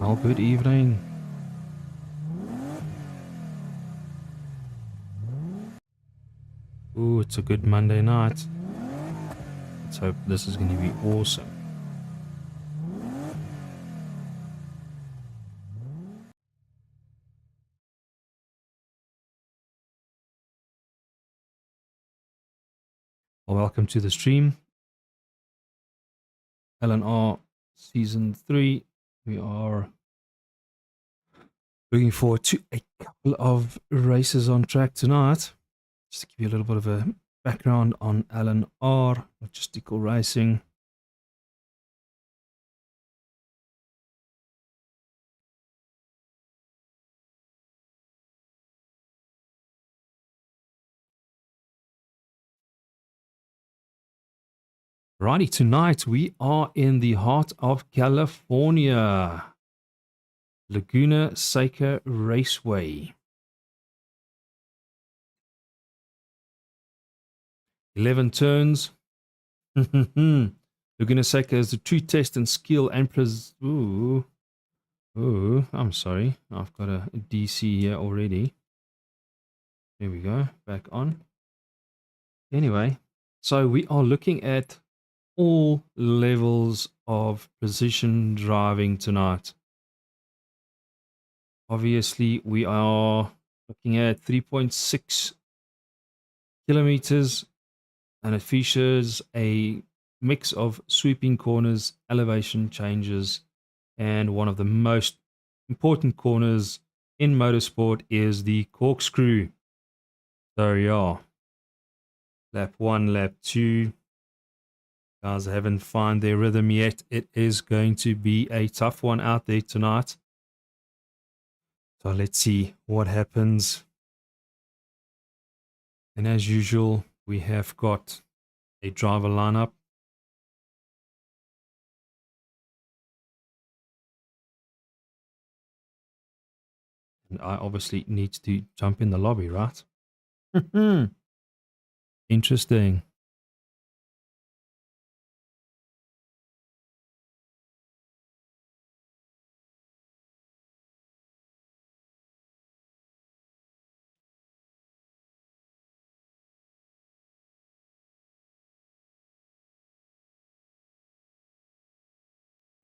Well, good evening. Ooh, it's a good Monday night. Let's hope this is going to be awesome. Well, welcome to the stream. LNR Season 3. We are looking forward to a couple of races on track tonight. Just to give you a little bit of a background on LNR, Logistical Racing. Righty, tonight we are in the heart of California. Laguna Seca Raceway. 11 turns. Laguna Seca is the true test and skill and Ooh, I'm sorry. I've got a DC here already. There we go. Back on. Anyway, so we are looking at all levels of precision driving tonight. Obviously, we are looking at 3.6 kilometers, and it features a mix of sweeping corners, elevation changes, and one of the most important corners in motorsport is the corkscrew. So yeah, lap 1, lap 2. Guys haven't found their rhythm yet. It is going to be a tough one out there tonight. So let's see what happens. And as usual, we have got a driver lineup. And I obviously need to jump in the lobby, right? Interesting.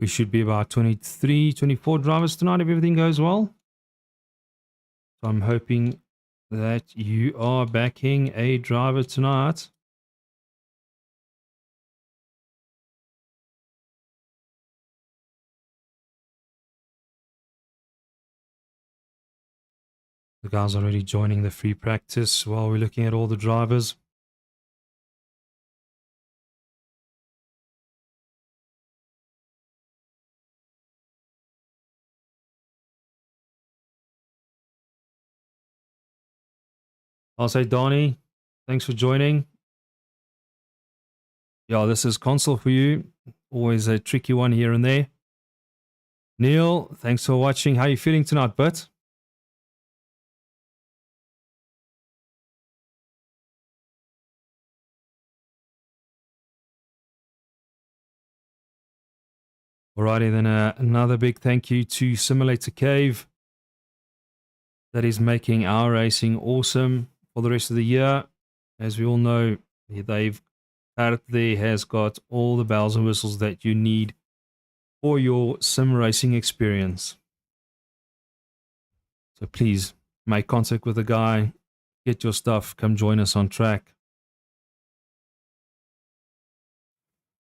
We should be about 23, 24 drivers tonight if everything goes well. So I'm hoping that you are backing a driver tonight. The guys are already joining the free practice while we're looking at all the drivers. I'll say, Donnie, thanks for joining. Yeah, this is console for you. Always a tricky one here and there. Neil, thanks for watching. How are you feeling tonight, bud? Alrighty, then another big thank you to Simulator Cave. That is making our racing awesome for the rest of the year. As we all know, they've out there has got all the bells and whistles that you need for your sim racing experience. So please make contact with the guy, get your stuff, come join us on track.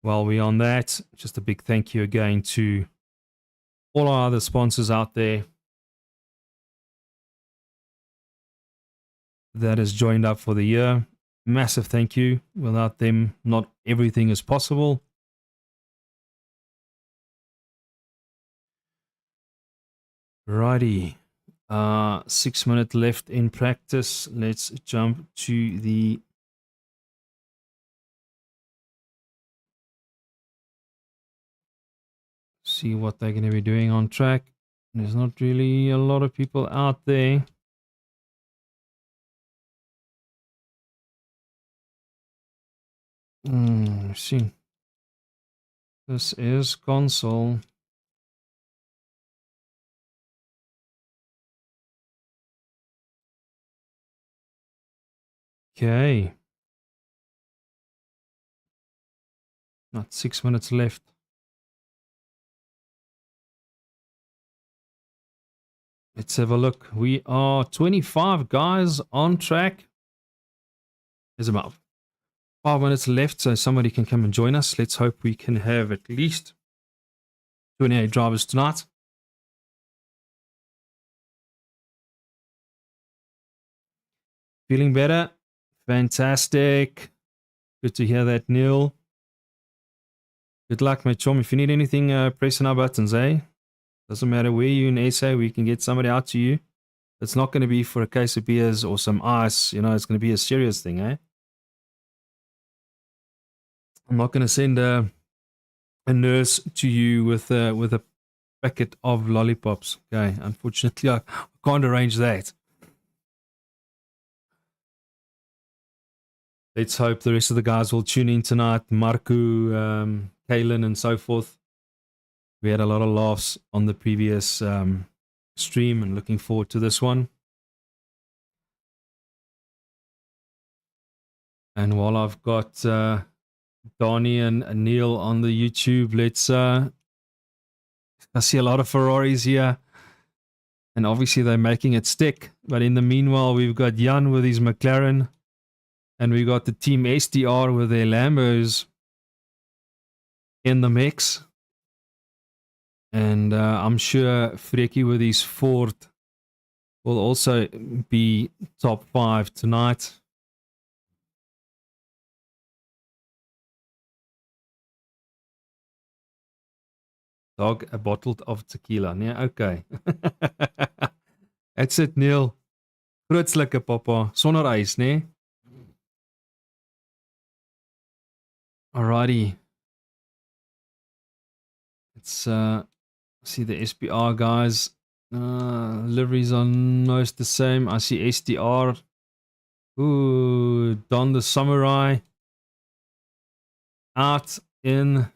While we're on that, just a big thank you again to all our other sponsors out there that has joined up for the year. Massive thank you. Without them, not everything is possible. Righty. 6 minutes left in practice. Let's jump to the see what they're going to be doing on track. There's not really a lot of people out there. See. This is console. Okay. Not 6 minutes left. Let's have a look. We are 25 guys on track. There's about 5 minutes left, so somebody can come and join us. Let's hope we can have at least 28 drivers tonight. Feeling better? Fantastic. Good to hear that, Neil. Good luck, my chum. If you need anything, press on our buttons, eh? Doesn't matter where you're in SA, we can get somebody out to you. It's not going to be for a case of beers or some ice. You know, it's going to be a serious thing, eh? I'm not going to send a nurse to you with a packet of lollipops. Okay, unfortunately, I can't arrange that. Let's hope the rest of the guys will tune in tonight. Marco, Kaylin, and so forth. We had a lot of laughs on the previous stream and looking forward to this one. And while I've got Donnie and Neil on the YouTube, let's I see a lot of Ferraris here. And obviously they're making it stick. But in the meanwhile, we've got Jan with his McLaren. And we got the team SDR with their Lambos in the mix. And I'm sure Freki with his Ford will also be top 5 tonight. Dog, a bottle of tequila. Yeah, okay. That's it, Neil. Groot slikke, papa. Sonder ys, nee? Alrighty. Let's see the SPR guys. Liveries are most the same. I see SDR. Ooh, Don the Samurai. Out in.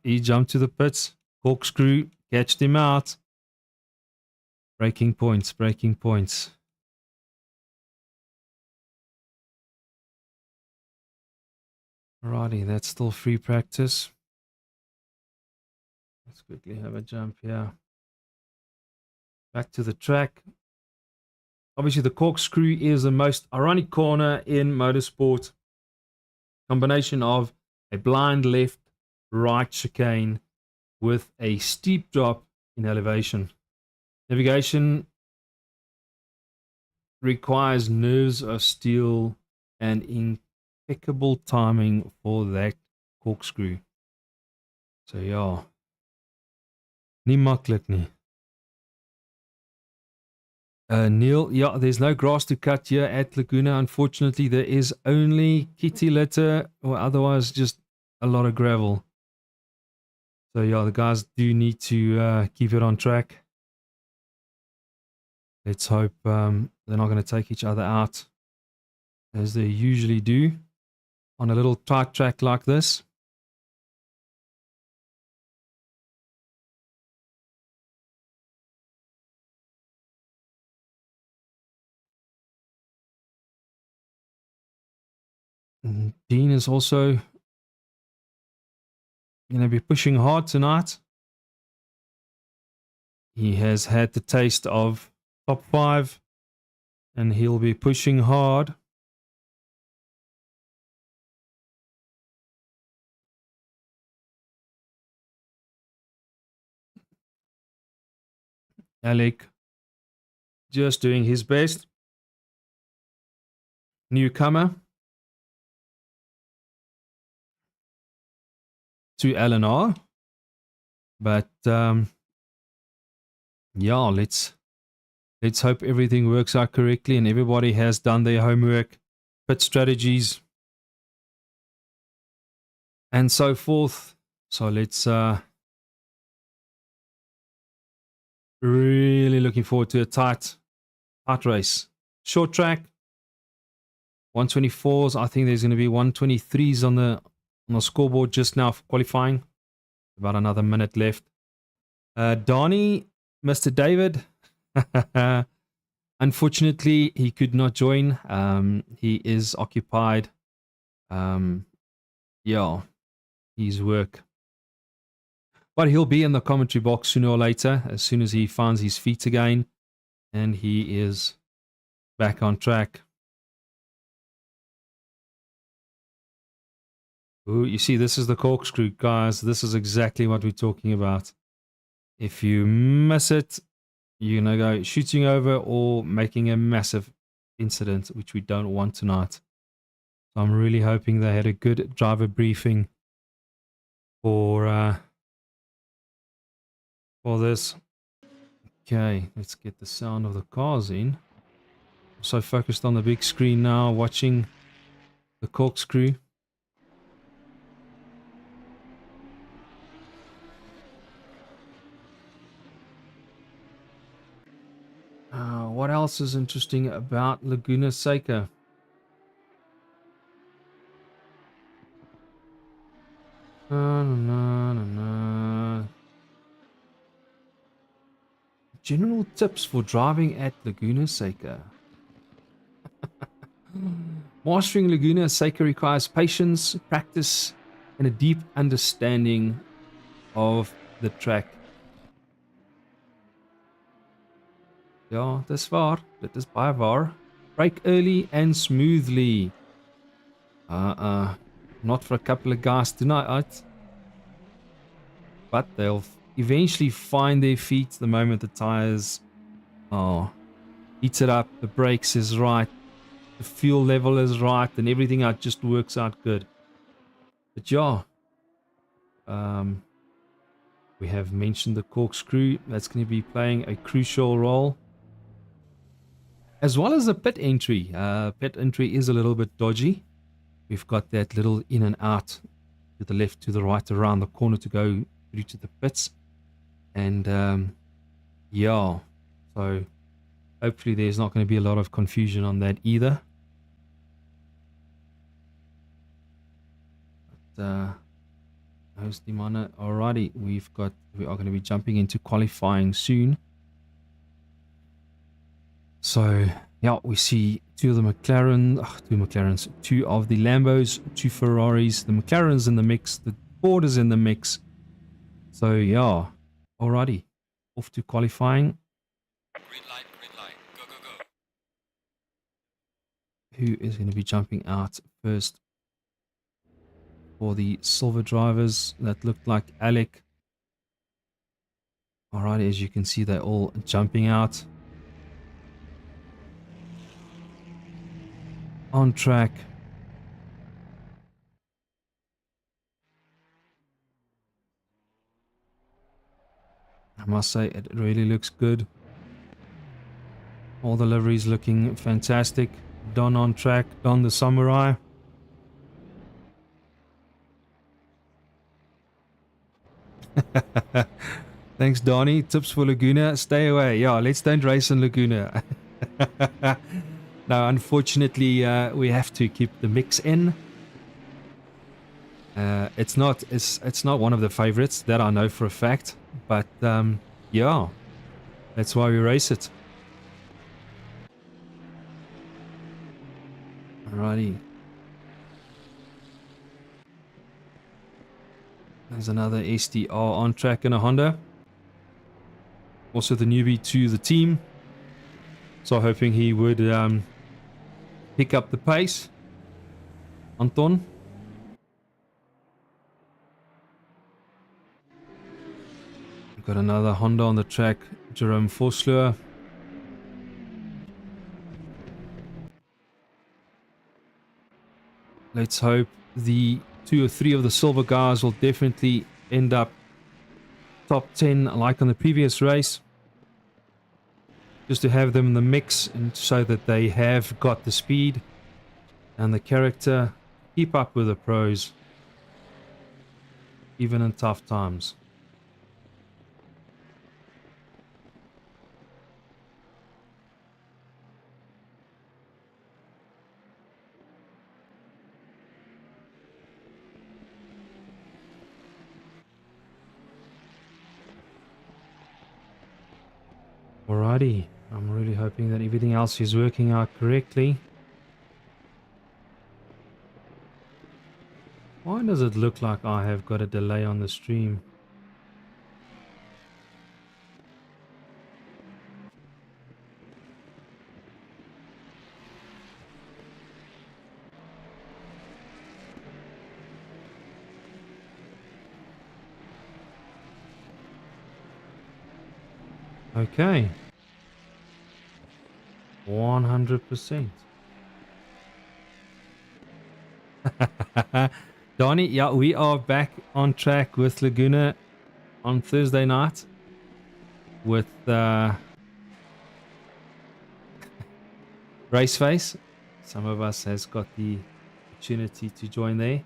He jumped to the pits. Corkscrew. Catched him out. Breaking points. Breaking points. Alrighty, that's still free practice. Let's quickly have a jump here. Back to the track. Obviously, the corkscrew is the most ironic corner in motorsport. Combination of a blind left, right chicane with a steep drop in elevation. Navigation requires nerves of steel and impeccable timing for that corkscrew. So ja, nie maklik nie. Neil, yeah, there's no grass to cut here at Laguna. Unfortunately, there is only kitty litter or otherwise just a lot of gravel. So yeah, the guys do need to keep it on track. Let's hope they're not going to take each other out as they usually do on a little tight track like this. Dean is also going to be pushing hard tonight. He has had the taste of top 5 and he'll be pushing hard. Alec just doing his best. Newcomer to LNR. But yeah, let's hope everything works out correctly and everybody has done their homework, pit strategies, and so forth. So let's really looking forward to a tight race. Short track, 124s. I think there's going to be 123s on the scoreboard just now for qualifying. About another minute left. Donnie, Mr. David. Unfortunately, he could not join. He is occupied. Um, yeah, his work. But he'll be in the commentary box sooner or later, as soon as he finds his feet again, and he is back on track. Ooh, you see, this is the corkscrew, guys. This is exactly what we're talking about. If you miss it, you're going to go shooting over or making a massive incident, which we don't want tonight. So I'm really hoping they had a good driver briefing for this. Okay, let's get the sound of the cars in. I'm so focused on the big screen now, watching the corkscrew. What else is interesting about Laguna Seca? General tips for driving at Laguna Seca. Mastering Laguna Seca requires patience, practice, and a deep understanding of the track. Ja, dis waar. Dit is baie waar. Brake early and smoothly. Not for a couple of guys tonight. But they'll eventually find their feet the moment the tires heats it up, the brakes is right, the fuel level is right, and everything out just works out good. But yeah, we have mentioned the corkscrew. That's going to be playing a crucial role, as well as the pit entry. Pit entry is a little bit dodgy. We've got that little in and out to the left, to the right, around the corner to go through to the pits. And yeah, so hopefully there's not going to be a lot of confusion on that either. But host the mana. Alrighty, we are going to be jumping into qualifying soon. So yeah, we see two of the McLarens, two of the Lambos, two Ferraris, the McLarens in the mix, the Ford is in the mix. So yeah, alrighty, off to qualifying. Green light, go, go, go. Who is going to be jumping out first? For the silver drivers, that looked like Alec. Alrighty, as you can see, they're all jumping out. On track. I must say, it really looks good. All the liveries looking fantastic. Don on track. Don the Samurai. Thanks, Donnie. Tips for Laguna. Stay away. Yeah, let's don't race in Laguna. No, unfortunately, we have to keep the mix in. It's not one of the favorites, that I know for a fact. But yeah, that's why we race it. Alrighty. There's another SDR on track in a Honda. Also the newbie to the team. So hoping he would pick up the pace. Anton. We've got another Honda on the track. Jerome Vosloo. Let's hope the 2 or 3 of the silver guys will definitely end up top 10 like on the previous race. Just to have them in the mix and so that they have got the speed and the character, keep up with the pros, even in tough times. Alrighty, I'm really We're hoping that everything else is working out correctly. Why does it look like I have got a delay on the stream? Okay. 100%. Donnie, yeah, we are back on track with Laguna on Thursday night with Raceface. Some of us has got the opportunity to join there.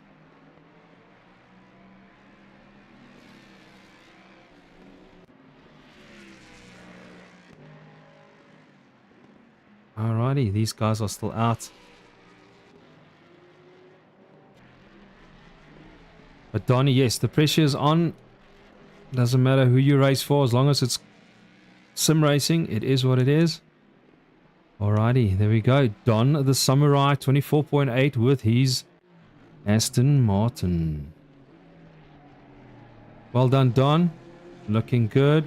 Alrighty, these guys are still out. But Donnie, yes, the pressure is on. Doesn't matter who you race for, as long as it's sim racing, it is what it is. Alrighty, there we go. Don the Samurai 24.8 with his Aston Martin. Well done, Don. Looking good.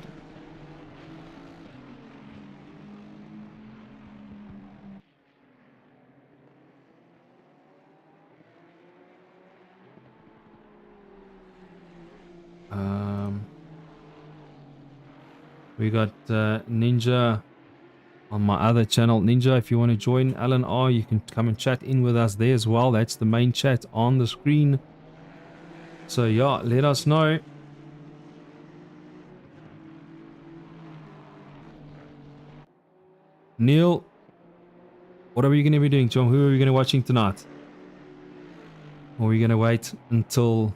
We got Ninja on my other channel. Ninja, if you want to join LNR, you can come and chat in with us there as well. That's the main chat on the screen. So yeah, let us know. Neil, what are we going to be doing, John? Who are we going to be watching tonight? Or are we going to wait until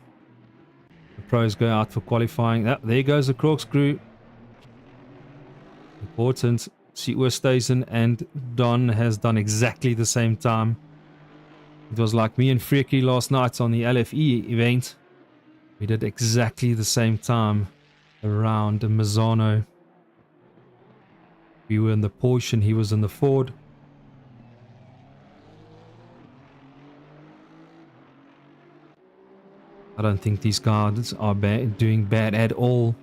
the pros go out for qualifying? There goes the corkscrew. Important. See, Oosthuizen and Don has done exactly the same time. It was like me and Freaky last night on the LFE event. We did exactly the same time around Mazzano. We were in the Porsche and he was in the Ford. I don't think these guys are doing bad at all.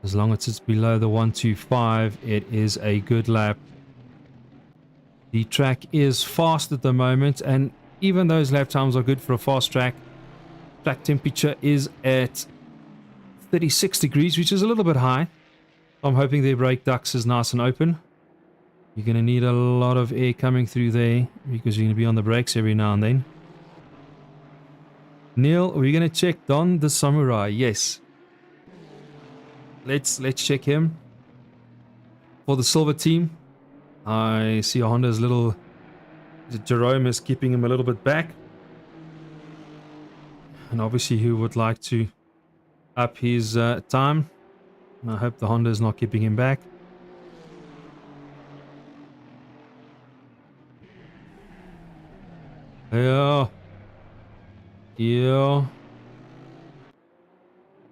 As long as it's below the 125, it is a good lap. The track is fast at the moment, and even those lap times are good for a fast track. Track temperature is at 36 degrees, which is a little bit high. I'm hoping their brake ducts is nice and open. You're going to need a lot of air coming through there because you're going to be on the brakes every now and then. Neil, we're going to check Don the Samurai. Yes. Let's check him. For the silver team, I see Honda's little... Jerome is keeping him a little bit back. And obviously he would like to up his time. And I hope the Honda is not keeping him back. Yeah. Yeah.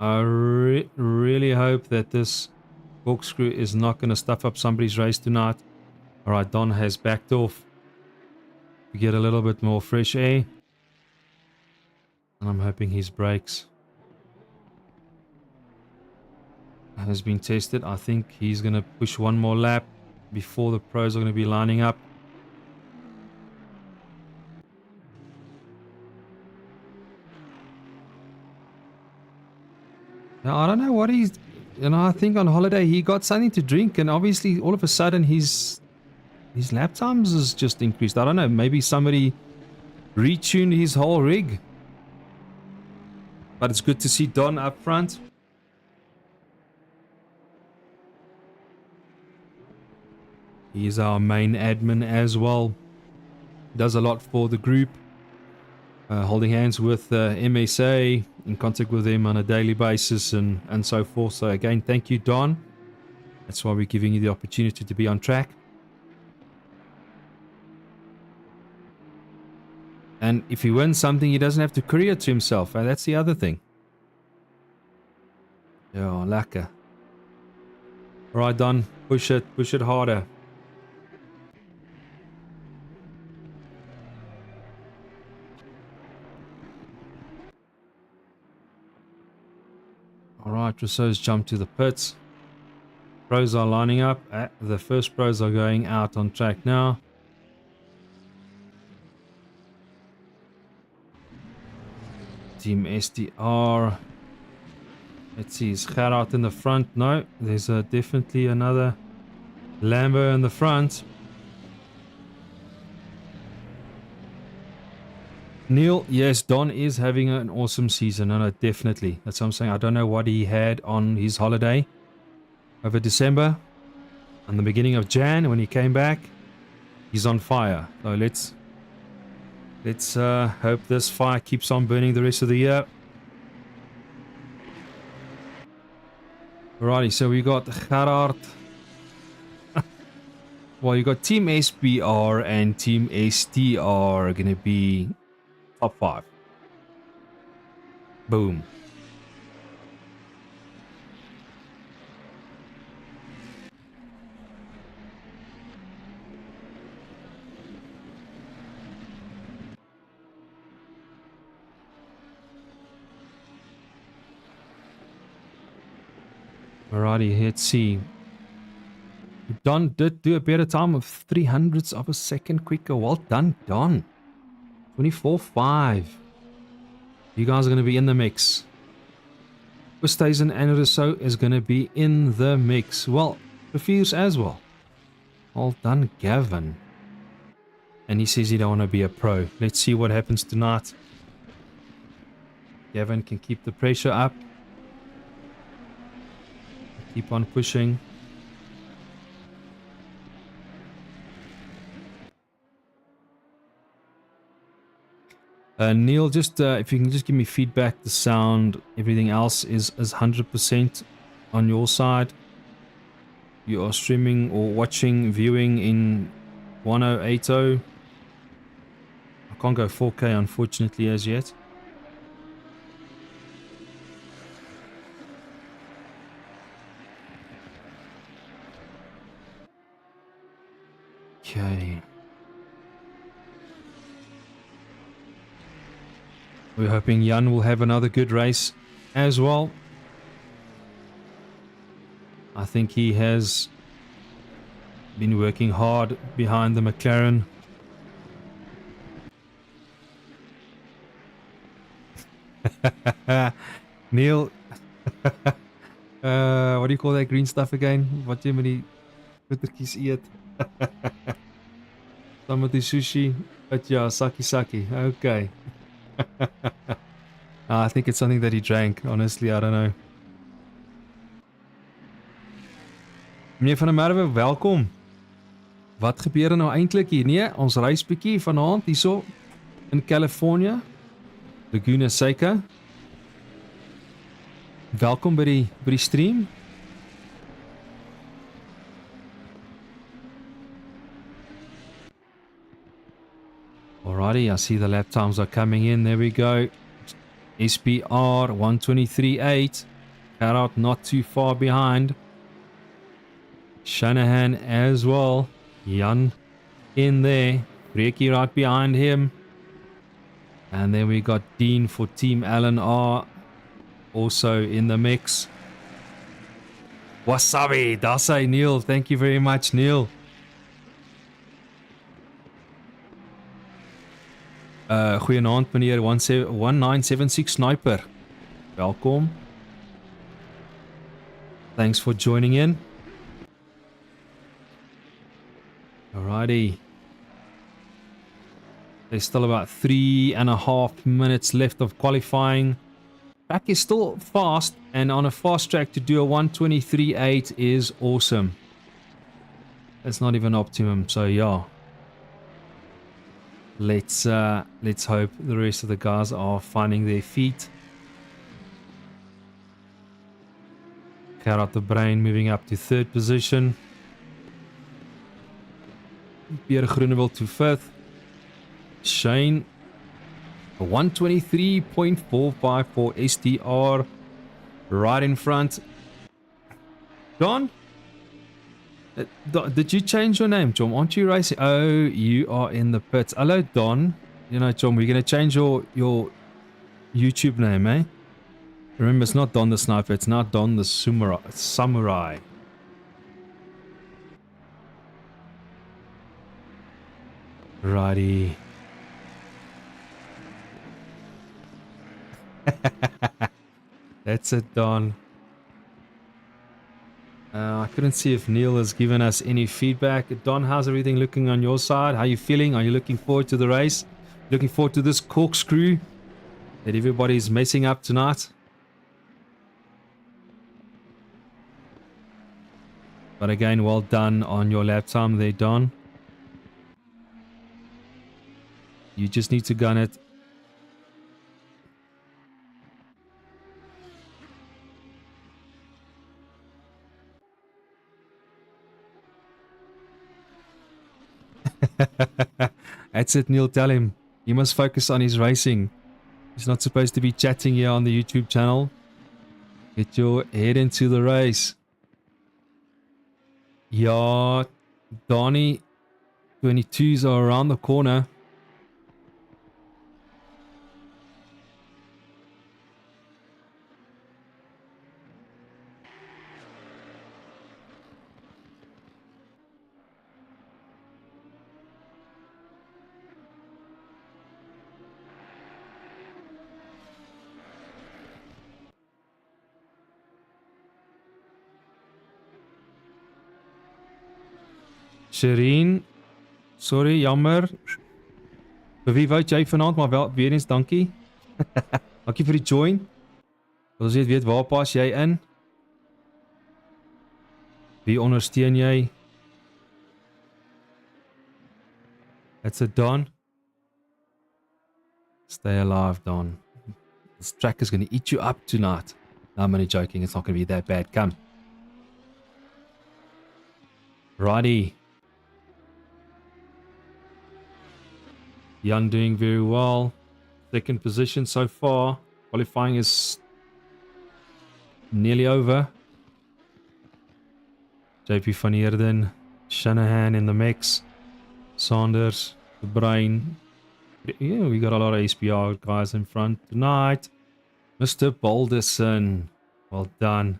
I really hope that this corkscrew is not going to stuff up somebody's race tonight. Alright, Don has backed off to get a little bit more fresh air. And I'm hoping his brakes has been tested. I think he's going to push one more lap before the pros are going to be lining up. Now, I don't know what he's... I think on holiday he got something to drink, and obviously all of a sudden his lap times has just increased. I don't know, maybe somebody retuned his whole rig. But it's good to see Don up front. He's our main admin as well. Does a lot for the group. Holding hands with MSA, in contact with them on a daily basis and so forth. So again, thank you, Don. That's why we're giving you the opportunity to be on track. And if he wins something, he doesn't have to courier it to himself. That's the other thing. Yeah, lekker. Alright, Don. Push it harder. Alright, Rousseau's jumped to the pits. Pros are lining up. The first pros are going out on track now. Team SDR. Let's see, is Gerard in the front? No, there's definitely another Lambo in the front. Neil, yes, Don is having an awesome season. No, definitely. That's what I'm saying. I don't know what he had on his holiday over December and the beginning of Jan when he came back. He's on fire. So let's hope this fire keeps on burning the rest of the year. Alrighty, so we got Gerard. Well, you got Team SBR and Team STR going to be top 5. Boom. Alrighty, let's see. Don did do a better time of 300ths of a second quicker. Well done, Don. 24.5. You guys are going to be in the mix. Oosthuizen and Rousseau is going to be in the mix. Well, Refuse as well. Well done, Gavin. And he says he don't want to be a pro. Let's see what happens tonight. Gavin can keep the pressure up. Keep on pushing. Neil, just if you can just give me feedback, the sound, everything else is 100% on your side. You are streaming or watching, viewing in 1080. I can't go 4K unfortunately as yet. Okay. We're hoping Jan will have another good race as well. I think he has been working hard behind the McLaren. Neil, what do you call that green stuff again? Wat jy met die bittertjies eet? Some met die sushi. But yeah, saki. Okay. I think it's something that he drank. Honestly, I don't know. Meneer van der Merwe, welkom. Wat gebeur nou eintlik hier? Nee, ons reis bietjie vanaand hierso in California. Laguna, Seca. Welkom by die stream. Alrighty, I see the lap times are coming in. There we go. SPR 123.8. Gerard not too far behind. Shanahan as well. Jan in there. Breaky right behind him. And then we got Dean for Team LNR. Also in the mix. Wasabi. Dasai Neil. Thank you very much, Neil. Goeienaand meneer 1976 Sniper. Welkom. Thanks for joining in. Alrighty. There's still about 3.5 minutes left of qualifying. Track is still fast, and on a fast track to do a 123.8 is awesome. That's not even optimum, so yeah. Let's hope the rest of the guys are finding their feet. Gerard the Brain moving up to 3rd position. Pierre Groenewald to 5th. Shane 123.45 for STR right in front. Don? Did you change your name, John? Aren't you racing? Oh, you are in the pits. Hello, Don. You know, John, we're going to change your YouTube name, eh? Remember, it's not Don the Sniper. It's not Don the Samurai. Righty. That's it, Don. I couldn't see if Neil has given us any feedback. Don, how's everything looking on your side? How are you feeling? Are you looking forward to the race? Looking forward to this corkscrew that everybody's messing up tonight? But again, well done on your lap time there, Don. You just need to gun it. That's it, Neil. Tell him. He must focus on his racing. He's not supposed to be chatting here on the YouTube channel. Get your head into the race. Yeah, Donnie, 22s are around the corner. Shireen, sorry, jammer. Vir wie wou jy vanaand, maar wel weer eens dankie. Dankie vir die join. Ons weet waar pas jy in? Wie ondersteun jy? That's it, Don. Stay alive, Don. This track is going to eat you up tonight. No, I'm only joking. It's not going to be that bad. Come. Righty. Jan doing very well. Second position so far. Qualifying is nearly over. JP van Heerden, Shanahan in the mix. Saunders, the brain. Yeah, we got a lot of SPR guys in front tonight. Mr. Balderson. Well done.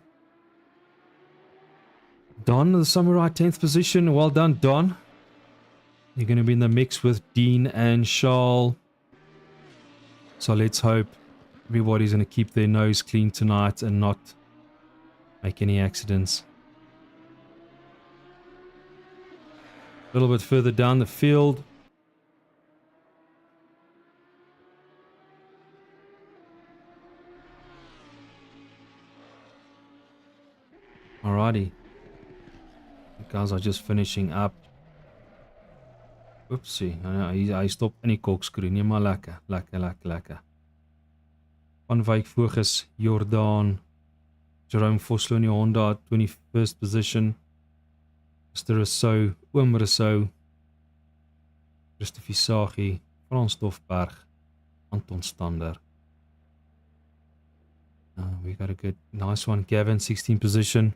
Don, the Samurai 10th position. Well done, Don. You're going to be in the mix with Dean and Charles. So let's hope everybody's going to keep their nose clean tonight and not make any accidents. A little bit further down the field. Alrighty. The guys are just finishing up. Oopsie, hy stop in die corkscrew. Nee, maar lekker, lekker. Van Wyk Voges, Jordan, Jerome Vosloo in die Honda, 21st position. Mr. Rousseau, Oom Rousseau, Christophe Sagi, Frans Dofberg, Anton Stander. We got a good, nice one. Gavin, 16th position.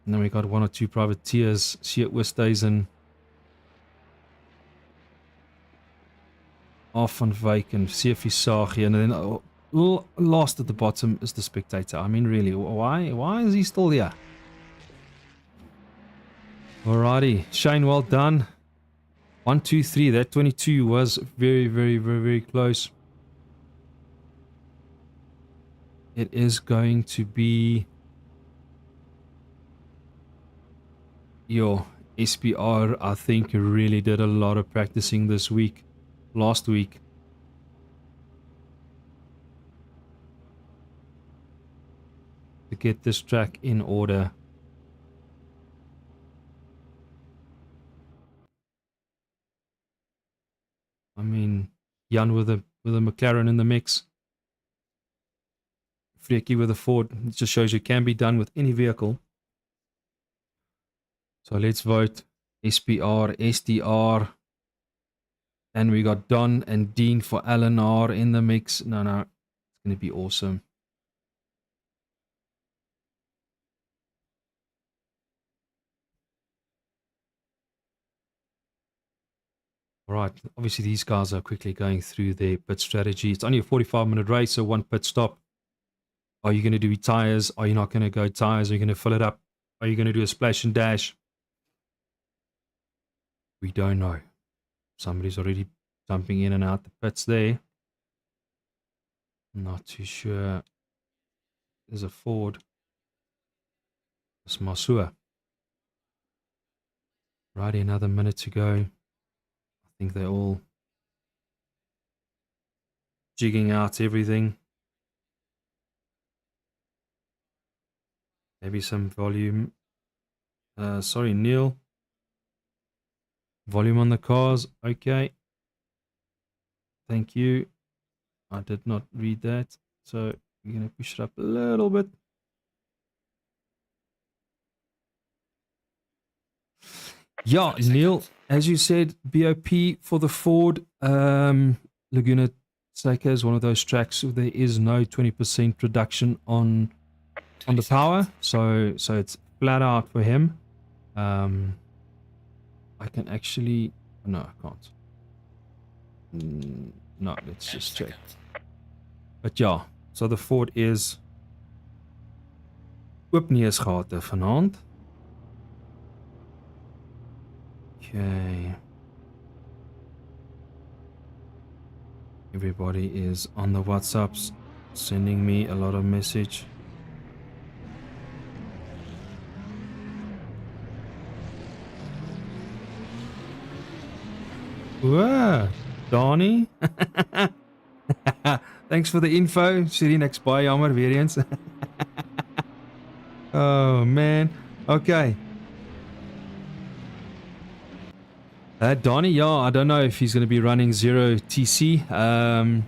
And then we got one or two privateers, Siet Oosthuizen, Af van Wyk and CFE Sagi, and then last at the bottom is the Spectator. I mean, really, why is he still here? Alrighty, Shane, well done. 1, 2, 3. That 22 was very close. It is going to be your SPR. I think really did a lot of practicing this week, last week. To get this track in order. I mean, Jan with a McLaren in the mix. Freaky with a Ford. It just shows you can be done with any vehicle. So let's vote SPR, SDR. And we got Don and Dean for LNR in the mix. No, it's going to be awesome. All right. Obviously, these guys are quickly going through their pit strategy. It's only a 45-minute race, so one pit stop. Are you going to do tires? Are you not going to go tires? Are you going to fill it up? Are you going to do a splash and dash? We don't know. Somebody's already jumping in and out the pits there. Not too sure. There's a Ford. It's Masua. Righty, another minute to go. I think they're all jigging out everything. Maybe some volume. Sorry, Neil. Volume on the cars. Okay. Thank you. I did not read that. So we're going to push it up a little bit. Yeah, 30 Neil, seconds. as you said, BOP for the Ford. Laguna Seca is one of those tracks where there is no 20% reduction on 20 the power. seconds. So it's flat out for him. I can actually... No, I can't. No, let's 10 just check. seconds. But ja, so the Ford is oop neusgate vanaand. Okay. Everybody is on the WhatsApps sending me a lot of message. Whoa, Donnie. Thanks for the info. Sitting next by jammer weer eens. Oh man. Okay. Donnie, yeah, I don't know if he's going to be running 0 TC.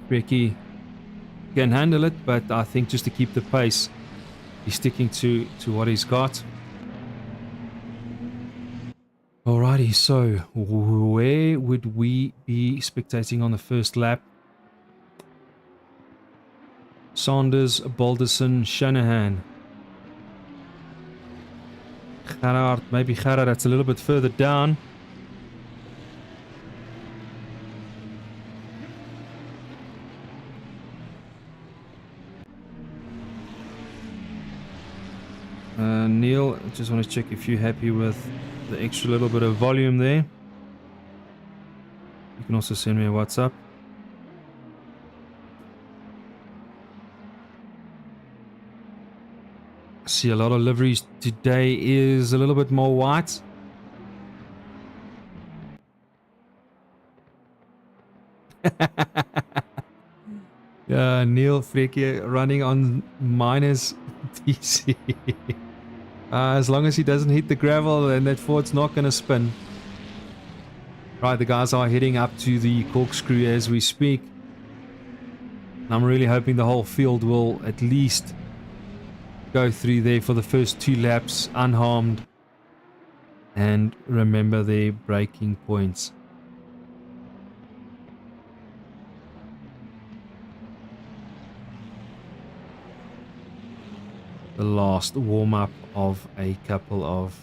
Ricky can handle it, but I think just to keep the pace, he's sticking to what he's got. Alrighty, so where would we be spectating on the first lap? Saunders, Balderson, Shanahan. Gerard, maybe Gerard, that's a little bit further down. Neil, I just want to check if you're happy with the extra little bit of volume there. You can also send me a WhatsApp. I see a lot of liveries today is a little bit more white. Neil Freekie running on minus TC. As long as he doesn't hit the gravel, then that Ford's not going to spin. Right, the guys are heading up to the corkscrew as we speak. I'm really hoping the whole field will at least go through there for the first 2 laps unharmed. And remember their braking points. The last warm-up of a couple of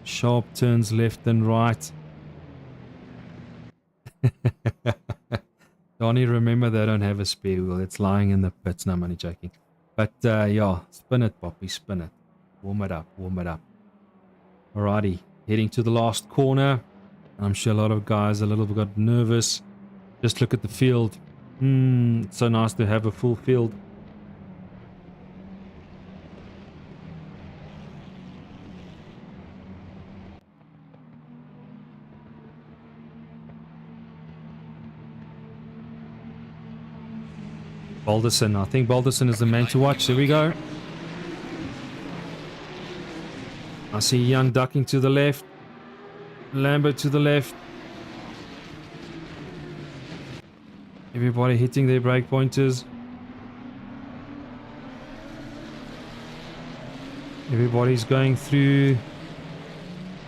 sharp turns left and right. Donnie, remember they don't have a spare wheel. It's lying in the pits. No, I'm only joking. But yeah, spin it, Poppy, spin it. Warm it up, warm it up. Alrighty, heading to the last corner. I'm sure a lot of guys a little bit got nervous. Just look at the field. It's so nice to have a full field. Balderson, I think Balderson is the man to watch. There we go. I see Young ducking to the left. Lambert to the left. Everybody hitting their brake pointers. Everybody's going through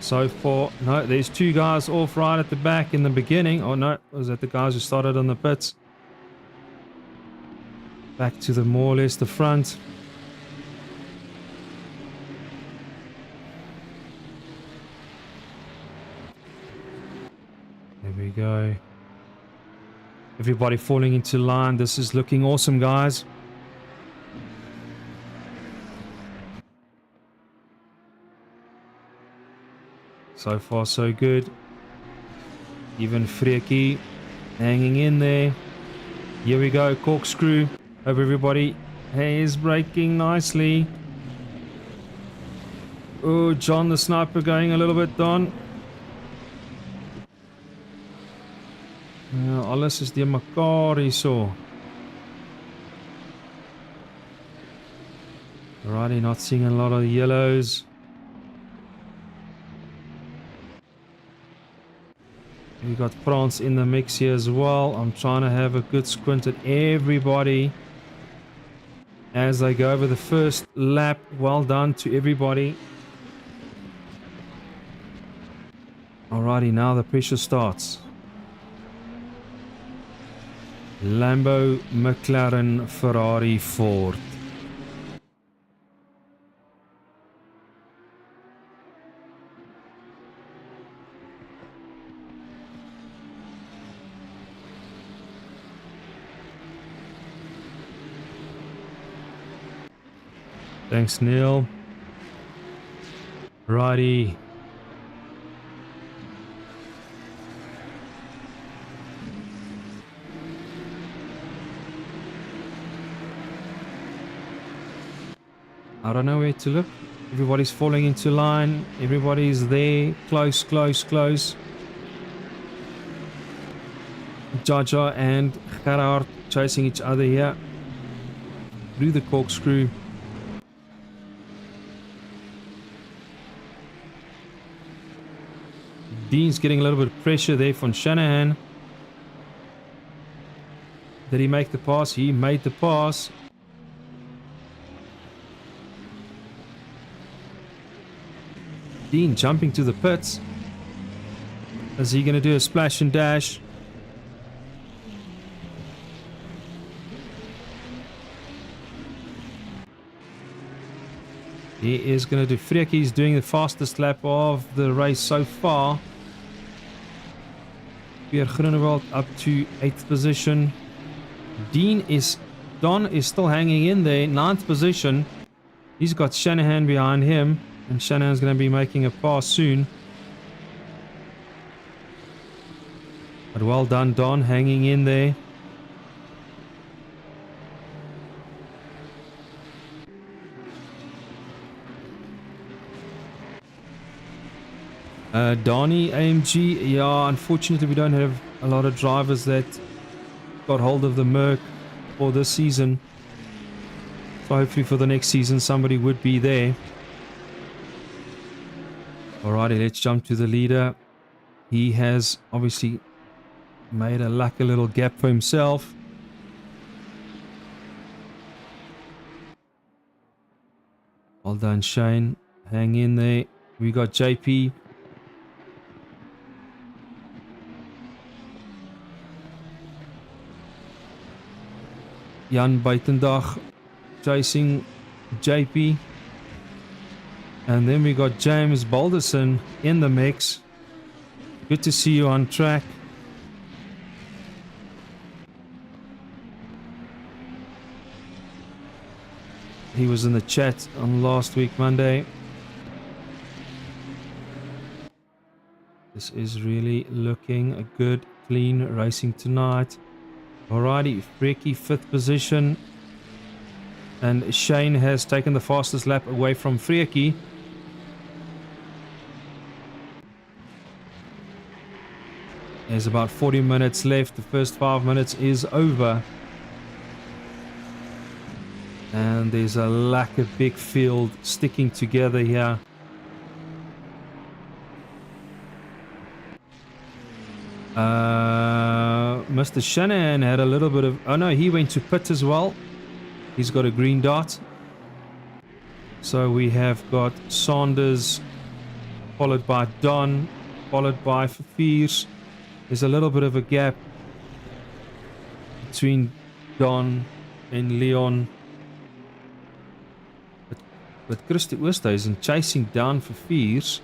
so far. No, there's 2 guys off right at the back in the beginning. Oh no, was that the guys who started on the pits? Back to the more or less the front. we go. Everybody falling into line. This is looking awesome, guys. So far, so good. Even Freaky hanging in there. Here we go, corkscrew. Hope everybody is braking nicely. Oh, John the sniper going a little bit down. Alles is die mekaar hierso. Alrighty, not seeing a lot of yellows. We got France in the mix here as well. I'm trying to have a good squint at everybody as they go over the first lap. Well done to everybody. Alrighty, now the pressure starts. Lambo, McLaren, Ferrari, Ford. Thanks, Neil. Righty. I don't know where to look. Everybody's falling into line. Everybody's there. Close, close, close. Jaja and Gerhard chasing each other here. Through the corkscrew. Dean's getting a little bit of pressure there from Shanahan. Did he make the pass? He made the pass. Dean jumping to the pits. Is he going to do a splash and dash? He is going to do Freaky. He's doing the fastest lap of the race so far. Pierre Groenewald up to 8th position. Don is still hanging in there, 9th position. He's got Shanahan behind him, and Shanahan's going to be making a pass soon. But well done, Don, hanging in there. Donnie, AMG, yeah, unfortunately we don't have a lot of drivers that got hold of the Merc for this season. So hopefully for the next season somebody would be there. Alrighty, let's jump to the leader. He has obviously made a lucky little gap for himself. Well done, Shane. Hang in there. We got JP. Jan Buitendag chasing JP. And then we got James Balderson in the mix. Good to see you on track. He was in the chat on last week, Monday. This is really looking a good, clean racing tonight. Alrighty, Freaky 5th position. And Shane has taken the fastest lap away from Freaky. There's about 40 minutes left. The first 5 minutes is over. And there's a lack of big field sticking together here. Mr. Shanahan had a little bit of... Oh no, he went to pit as well. He's got a green dot. So we have got Saunders, followed by Don, followed by Verviers. There's a little bit of a gap between Don and Leon. But Christy Oosthuizen chasing down Verviers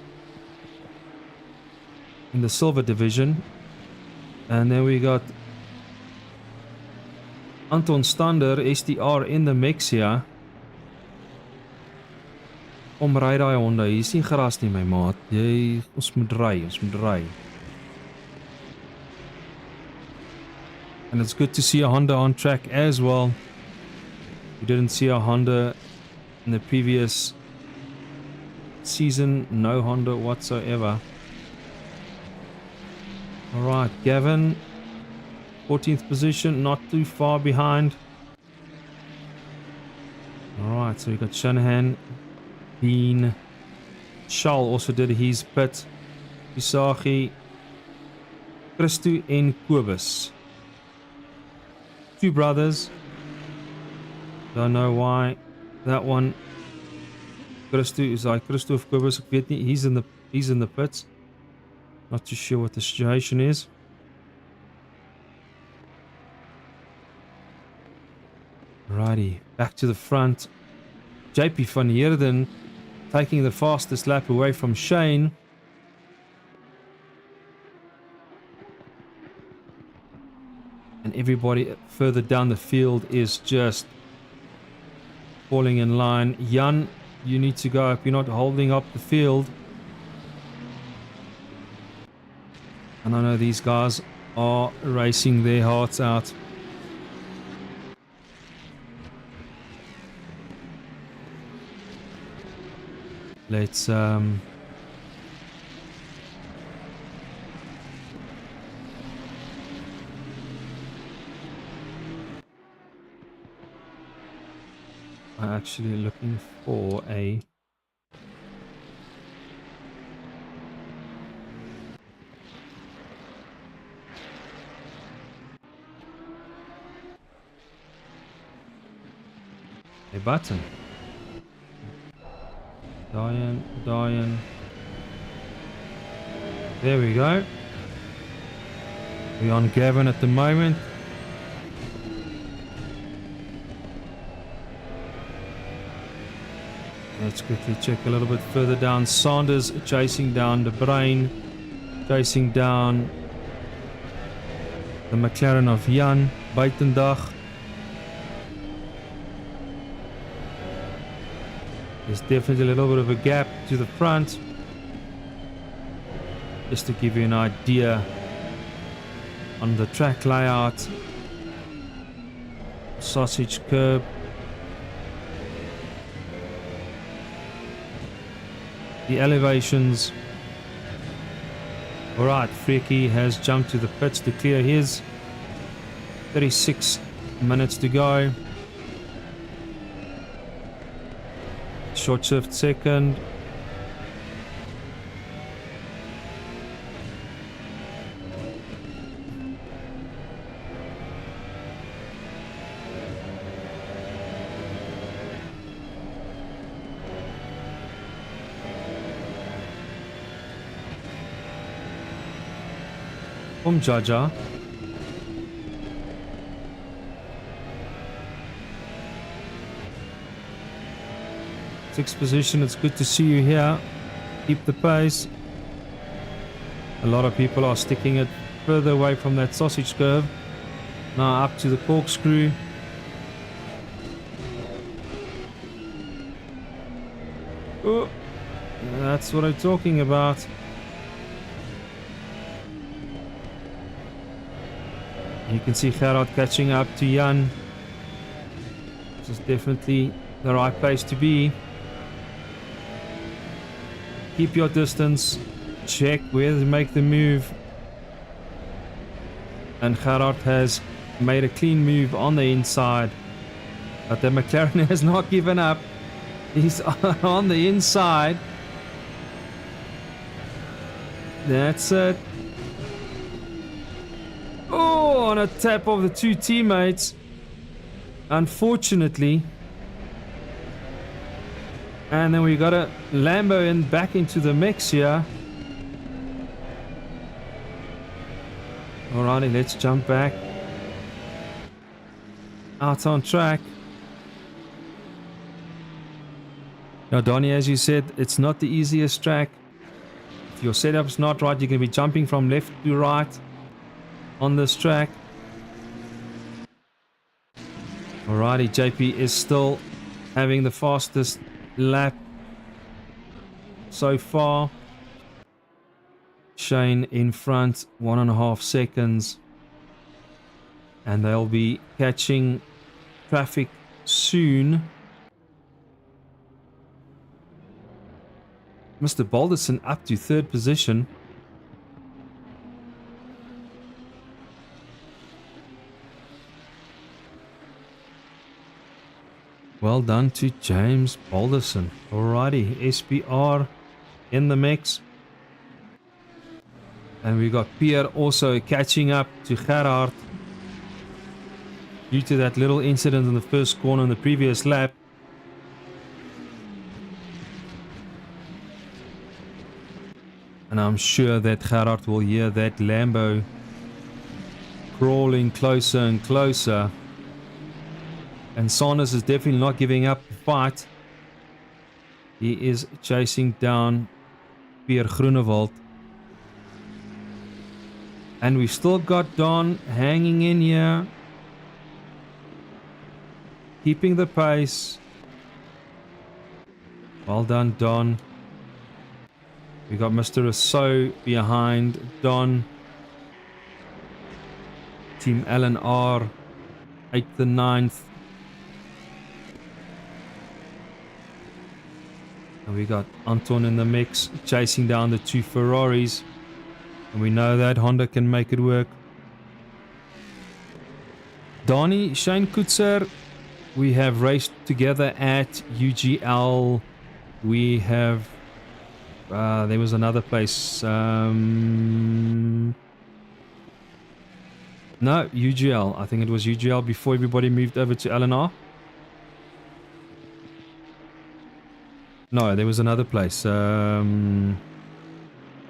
in the silver division. And then we got Anton Stander, STR in the mix here. Kom ry daai honde, hier is nie gras nie my maat. Ons moet ry. And it's good to see a Honda on track as well. We didn't see a Honda in the previous season, no Honda whatsoever. Alright, Gavin, 14th position, not too far behind. Alright, so we got Shanahan, Bean, Shal also did his pit, Isagi, Christo and Kobus. Two brothers. Don't know why that one. Christo is like Christoph Kobus. He's in the pits. Not too sure what the situation is. Righty, back to the front. JP van Heerden taking the fastest lap away from Shane. And everybody further down the field is just falling in line. Jan, you need to go up. You're not holding up the field. And I know these guys are racing their hearts out. Let's I'm actually looking for a button. Diane. There we go. We're on Gavin at the moment. Let's quickly check a little bit further down. Sanders chasing down the Brain, chasing down the McLaren of Jan Buitendag. There's definitely a little bit of a gap to the front. Just to give you an idea on the track layout. Sausage curb. The elevations. Alright, Freaky has jumped to the pits to clear his. 36 minutes to go. Short shift second. Jaja. Sixth position, it's good to see you here. Keep the pace. A lot of people are sticking it further away from that sausage curve. Now up to the corkscrew. Oh, that's what I'm talking about. You can see Gerard catching up to Jan. This is definitely the right place to be. Keep your distance. Check where to make the move. And Gerard has made a clean move on the inside. But the McLaren has not given up. He's on the inside. That's it. Oh, on a tap of the two teammates. Unfortunately. And then we got a Lambo in back into the mix here. Alrighty, let's jump back. Out on track. Now, Donnie, as you said, it's not the easiest track. If your setup's not right, you're going to be jumping from left to right. on this track. Alrighty, JP is still having the fastest lap so far. Shane in front, 1.5 seconds. And they'll be catching traffic soon. Mr. Balderson up to 3rd position. Well done to James Balderson. Alrighty, SPR in the mix. And we got Pierre also catching up to Gerhard due to that little incident in the first corner in the previous lap. And I'm sure that Gerhard will hear that Lambo crawling closer and closer. And Saunders is definitely not giving up the fight. He is chasing down Pierre Groenewald. And we've still got Don hanging in here. Keeping the pace. Well done, Don. We got Mr. Rousseau behind Don. Team LNR 8th and 9th. And we got Anton in the mix, chasing down the 2 Ferraris. And we know that Honda can make it work. Donnie, Shane Kutzer, we have raced together at UGL. We have... there was another place. No, UGL. I think it was UGL before everybody moved over to LNR. No, there was another place. I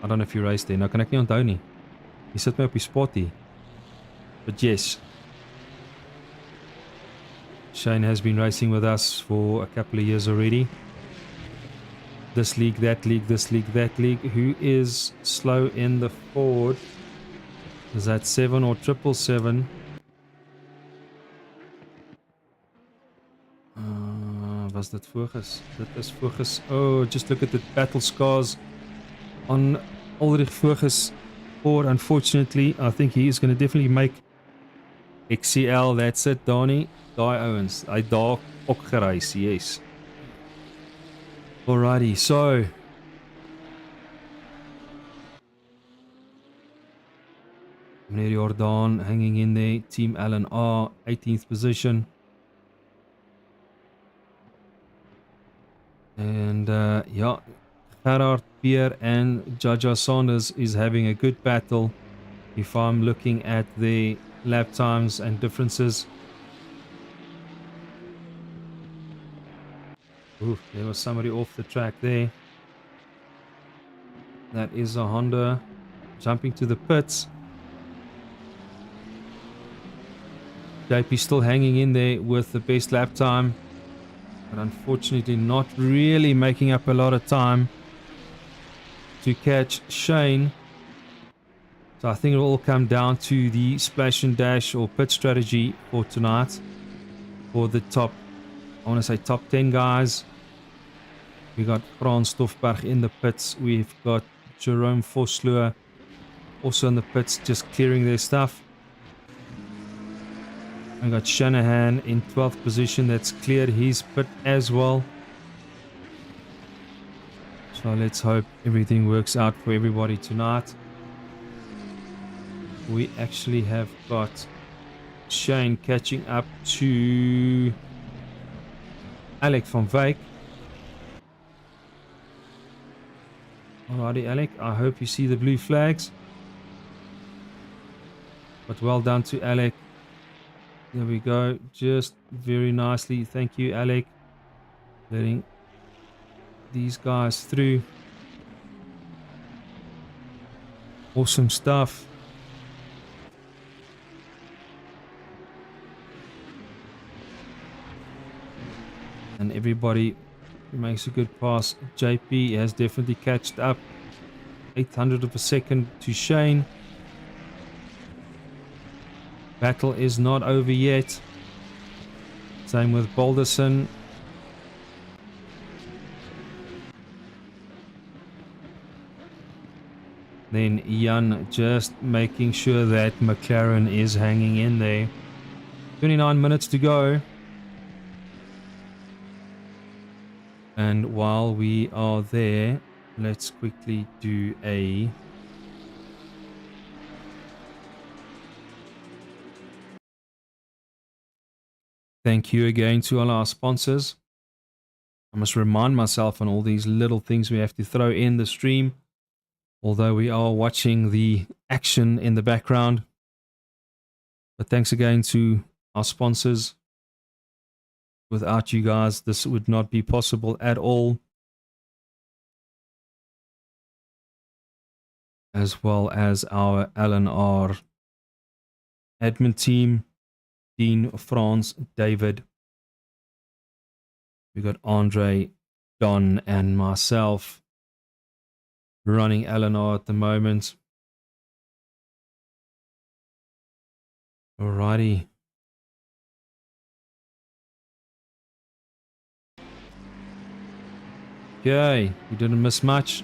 don't know if you raced there. Nou kan ek nie onthou nie. Jy sit my op die spot hier. But yes. Shane has been racing with us for a couple of years already. This league, that league, this league, that league. Who is slow in the Ford? Is that 7 or 777? Was dit Voges? Dit is Voges. Oh, just look at the battle scars on Ulrich Voges Ford. Unfortunately, I think he is going to definitely make XCL. That's it, Donnie. Guy Owens. Hy daar ook gereis, yes. Alrighty, so meneer Jordan hanging in there. Team LNR, 18th position. And yeah, Gerhard, Pierre and Jaja Saunders is having a good battle if I'm looking at the lap times and differences. Ooh, there was somebody off the track there. That is a Honda jumping to the pits. JP still hanging in there with the best lap time, but unfortunately not really making up a lot of time to catch Shane. So I think it will all come down to the splash and dash or pit strategy for tonight. For the top, I want to say top 10 guys. We got Frans Stoffberg in the pits. We've got Jerome Vosloo also in the pits, just clearing their stuff. I got Shanahan in 12th position. That's cleared his pit as well. So let's hope everything works out for everybody tonight. We actually have got Shane catching up to Alec van Wyk. Alrighty, Alec. I hope you see the blue flags. But well done to Alec. There we go. Just very nicely. Thank you, Alec. Letting these guys through. Awesome stuff. And everybody makes a good pass. JP has definitely catched up. 800 of a second to Shane. Battle is not over yet. Same with Balderson. Then Jan just making sure that McLaren is hanging in there. 29 minutes to go. And while we are there, let's quickly do a thank you again to all our sponsors. I must remind myself on all these little things we have to throw in the stream, although we are watching the action in the background. But thanks again to our sponsors. Without you guys, this would not be possible at all. As well as our LNR admin team, Dean, Franz, David. We got Andre, Don, and myself running LNR at the moment. Alrighty. Okay, we didn't miss much.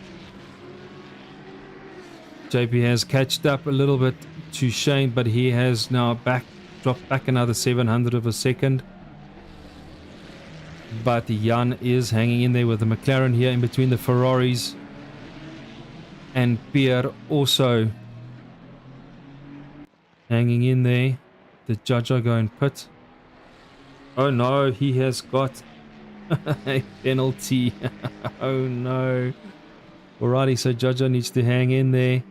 JP has catched up a little bit to Shane, but he has now dropped back another 700 of a second. But Jan is hanging in there with the McLaren here in between the Ferraris. And Pierre also hanging in there. The judge are going pit. Oh no, he has got a penalty. Oh no. Alrighty, so Jojo needs to hang in there.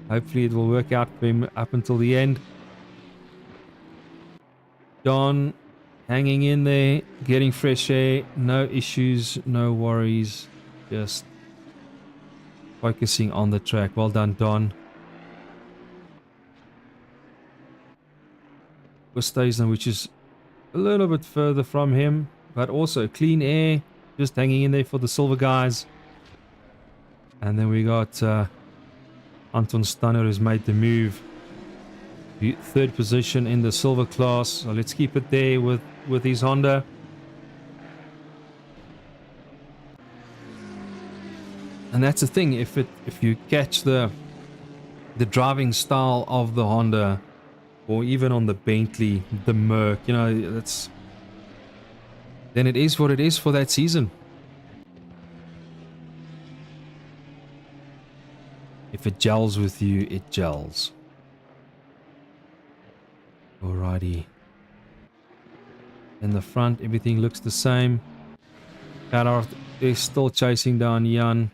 Hopefully it will work out for him up until the end. Don hanging in there, getting fresh air, no issues, no worries, just focusing on the track. Well done, Don. Gustavsson, which is a little bit further from him, but also clean air, just hanging in there for the silver guys. And then we got Anton Stanner, who's made the move. Third position in the silver class, so let's keep it there with his Honda. And that's the thing, if you catch the driving style of the Honda, or even on the Bentley, the Merc, you know, then it is what it is for that season. If it gels with you, it gels. Alrighty. In the front, everything looks the same. Gerhard is still chasing down Jan.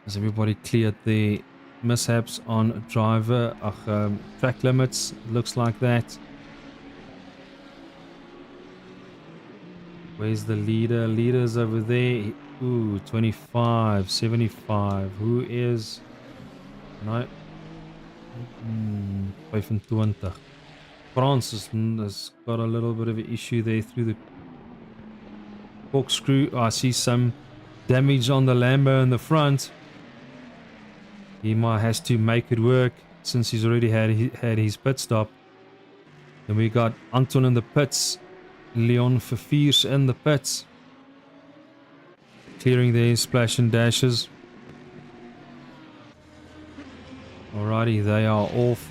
Has everybody cleared the mishaps on track limits? Looks like that. Where's the leader? Leader's over there. Ooh, 25, 75. Who is... No. 25. France has got a little bit of an issue there through the corkscrew. Oh, I see some damage on the Lambo in the front. He might has to make it work since he's already had his pit stop. Then we got Anton in the pits. Leon Verviers in the pits. Clearing their splash and dashes. Alrighty, they are off.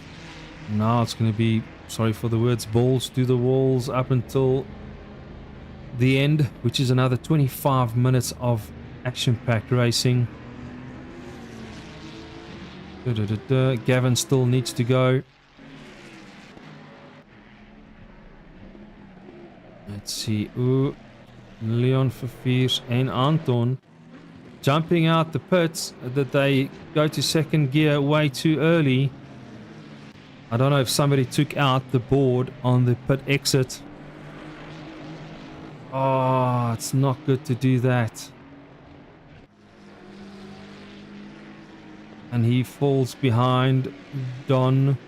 Now it's going to be, sorry for the words, balls to the walls up until the end, which is another 25 minutes of action-packed racing. Gavin still needs to go. Let's see. Ooh, Leon Verviers and Anton jumping out the pits. That they go to second gear way too early. I don't know if somebody took out the board on the pit exit. Oh, it's not good to do that. And he falls behind Don.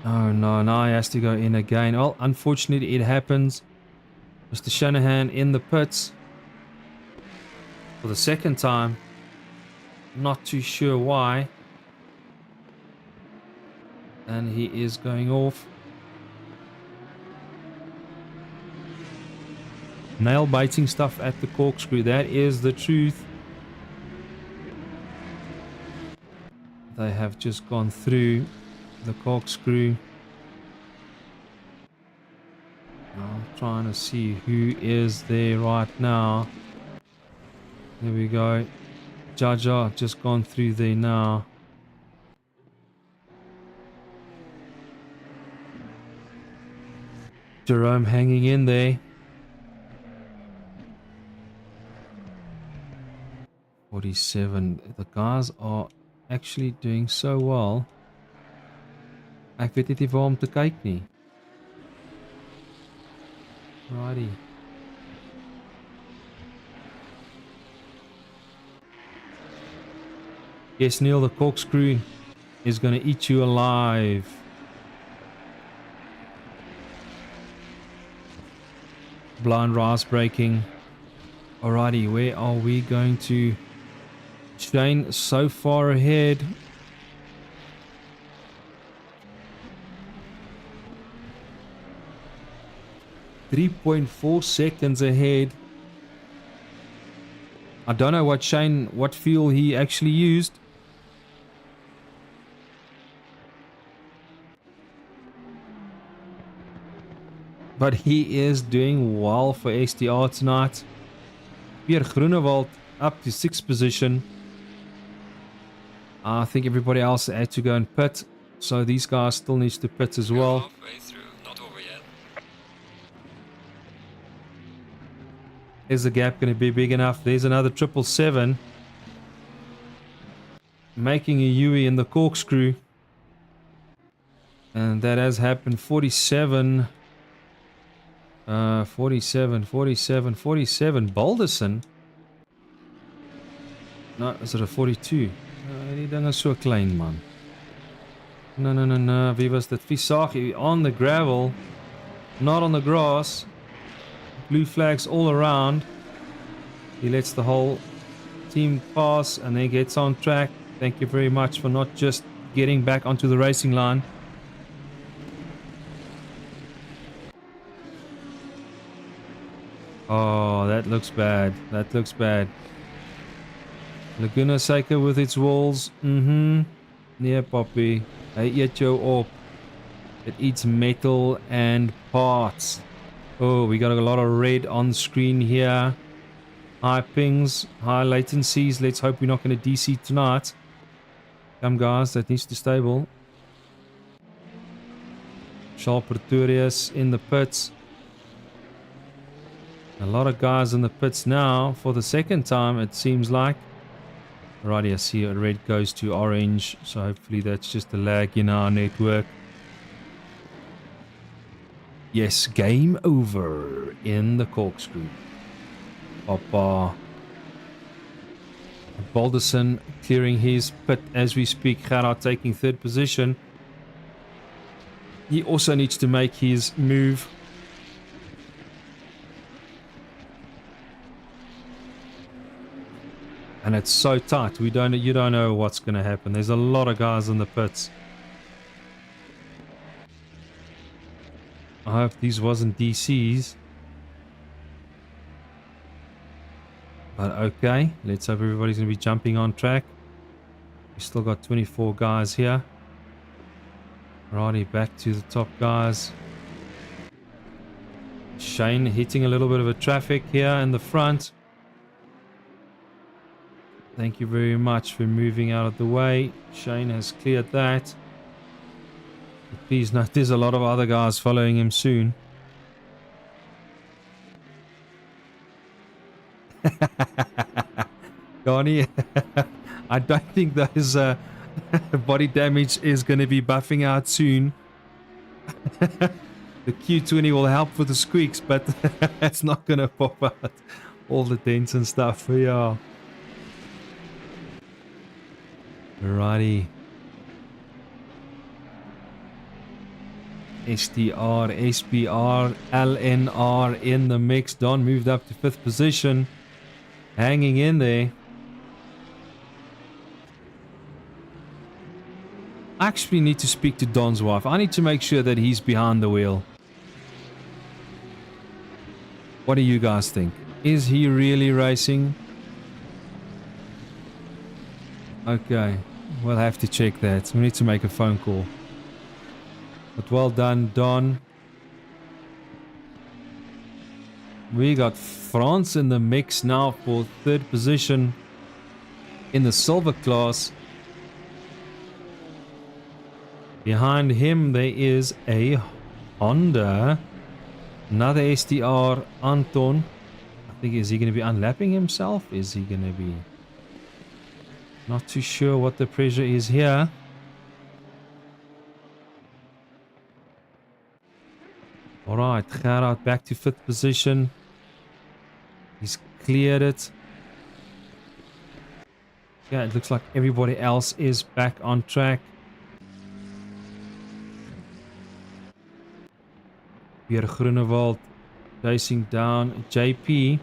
Oh no, now he has to go in again. Well, unfortunately it happens. Mr. Shanahan in the pits for the second time. Not too sure why. And he is going off. Nail biting stuff at the corkscrew. That is the truth. They have just gone through the corkscrew. I'm trying to see who is there right now. There we go. Jaja just gone through there now. Jerome hanging in there. 47. The guys are actually doing so well. Ek weet net nie waar om te kyk nie. Righty. Yes, Neil, the corkscrew is going to eat you alive. Blind rise braking. Alrighty, where are we going to? Shane so far ahead. .4 seconds ahead. I don't know what fuel he actually used. But he is doing well for STR tonight. Pierre Groenewald up to 6th position. I think everybody else had to go and pit. So these guys still need to pit as well. Halfway through, not over yet. Is the gap going to be big enough? There's another 777. Making a Yui in the corkscrew. And that has happened. 47. 47. Balderson. No, is it a 42? Die ding is so klein, man. No. Wie was dit? Visagi on the gravel. Not on the grass. Blue flags all around. He lets the whole team pass and then gets on track. Thank you very much for not just getting back onto the racing line. Oh, that looks bad. That looks bad. Laguna Seca with its walls. Yeah, Poppy. Hey, eet jou op. It eats metal and parts. Oh, we got a lot of red on screen here. High pings, high latencies. Let's hope we're not going to DC tonight. Come, guys. That needs to stable. Charles Pretorius in the pits. A lot of guys in the pits now for the second time, it seems like. Alrighty, I see a red goes to orange, so hopefully that's just a lag in our network. Yes, game over in the corkscrew. Papa. Balderson clearing his pit as we speak. Gerard taking 3rd position. He also needs to make his move. And it's so tight. You don't know what's going to happen. There's a lot of guys in the pits. I hope these wasn't DCs. But okay, let's hope everybody's going to be jumping on track. We still got 24 guys here. Righty, back to the top guys. Shane hitting a little bit of a traffic here in the front. Thank you very much for moving out of the way. Shane has cleared that. But please note there's a lot of other guys following him soon. Donnie, I don't think those body damage is going to be buffing out soon. The Q20 will help with the squeaks, but it's not going to pop out all the dents and stuff. Yeah. Righty. STR, SBR, LNR in the mix. Don moved up to 5th position. Hanging in there. actually need to speak to Don's wife. I need to make sure that he's behind the wheel. What do you guys think? Is he really racing? Okay, we'll have to check that. We need to make a phone call. But well done, Don. We got France in the mix now for third position in the silver class. Behind him there is a Honda. Another STR, Anton. I think, is he going to be unlapping himself? Is he going to be... Not too sure what the pressure is here. Alright, Gerard back to 5th position. He's cleared it. Yeah, it looks like everybody else is back on track. Pierre Groenewald chasing down JP.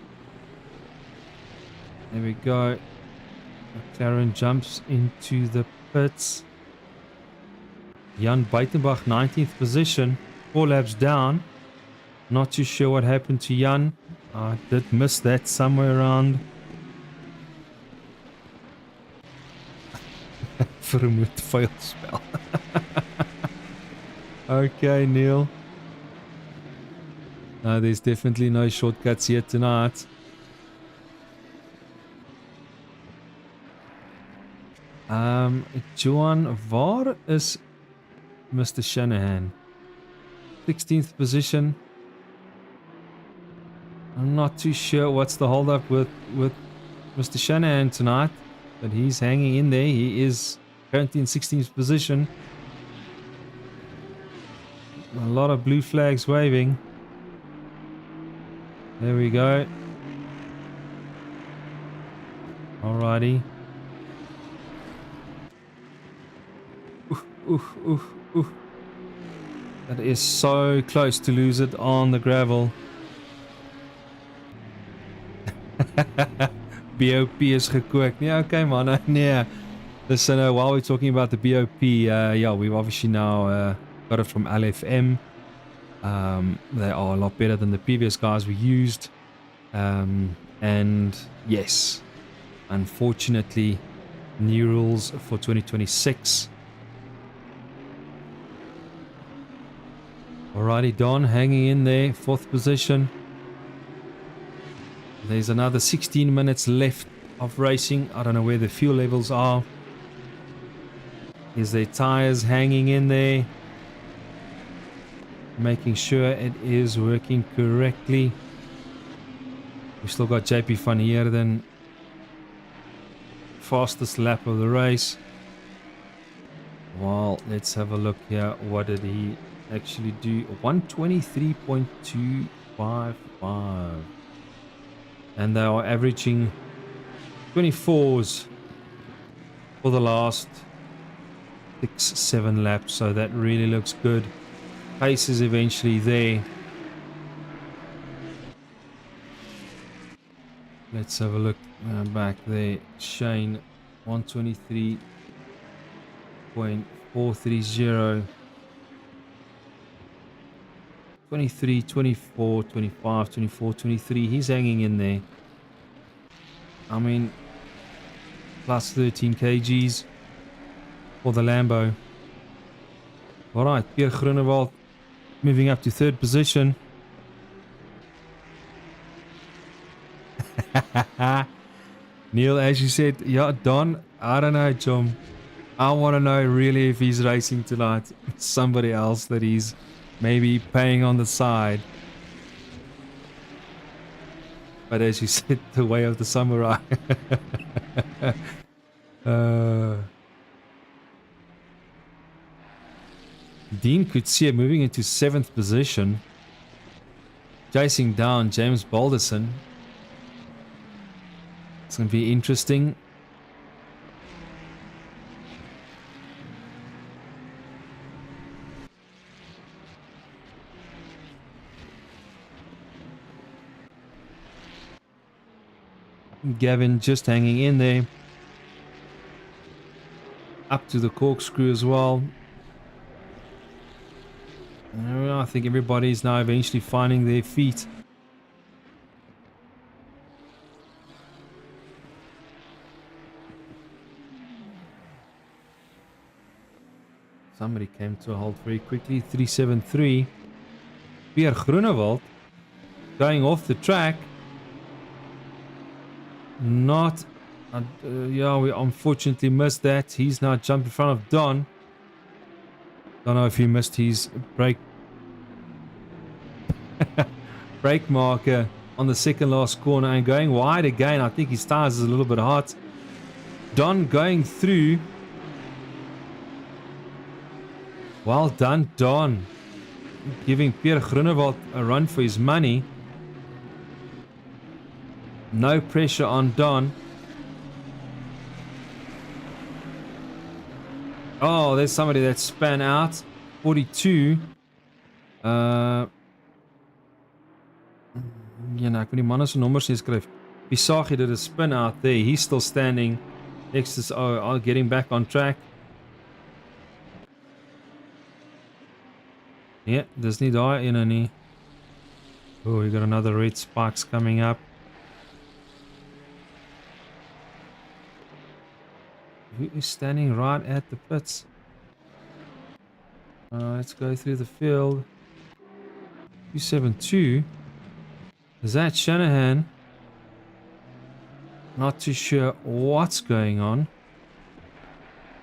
There we go. McLaren jumps into the pits. Jan Buitenbach, 19th position. 4 laps down. Not too sure what happened to Jan. I did miss that somewhere around. Vermoed fail spell. Okay, Neil. No, there's definitely no shortcuts here tonight. Johan, waar is Mr. Shanahan? 16th position. I'm not too sure what's the hold up with Mr. Shanahan tonight, but he's hanging in there. He is currently in 16th position. A lot of blue flags waving. There we go. Alrighty. Oof. That is so close to lose it on the gravel. BOP is gekookt. Yeah, okay man. Yeah. Listen, while we're talking about the BOP, yeah, we've obviously now got it from LFM. They are a lot better than the previous guys we used. And yes, unfortunately, new rules for 2026. Alrighty, Don hanging in there, 4th position. There's another 16 minutes left of racing. I don't know where the fuel levels are. Is their tires hanging in there? Making sure it is working correctly. We've still got JP van Heerden. Fastest lap of the race. Well, let's have a look here. What did he actually do? 123.255. And they are averaging 24s for the last 6-7 laps. So that really looks good. Pace is eventually there. Let's have a look back there. Shane, 123.430. 23, 24, 25, 24, 23. He's hanging in there. I mean, plus 13 kgs for the Lambo. Alright, Pierre Groenewald moving up to 3rd position. Neil, as you said, yeah, Don, I don't know, John. I want to know really if he's racing tonight. Somebody else that he's maybe paying on the side. But as you said, the way of the samurai. Dean Coetzee moving into 7th position. Chasing down James Balderson. It's going to be interesting. Gavin just hanging in there. up to the corkscrew as well. I think everybody's now eventually finding their feet. Somebody came to a halt very quickly. 373. Pierre Groenewald going off the track. Not. Yeah, we unfortunately missed that. He's now jumped in front of Don. Don't know if he missed his brake marker on the second last corner and going wide again. I think his tires is a little bit hot. Don going through. Well done, Don. Giving Pierre Groenewald a run for his money. No pressure on Don. Oh, there's somebody that span out. 42. Ja, nou, ek moet die manne se nommers nie skryf. Pisagi did a spin out there. He's still standing next to getting back on track. Yeah, dis nie daai ene nie. Oh, we got another red sparks coming up. Who is standing right at the pits? Let's go through the field. 272. Is that Shanahan? Not too sure what's going on.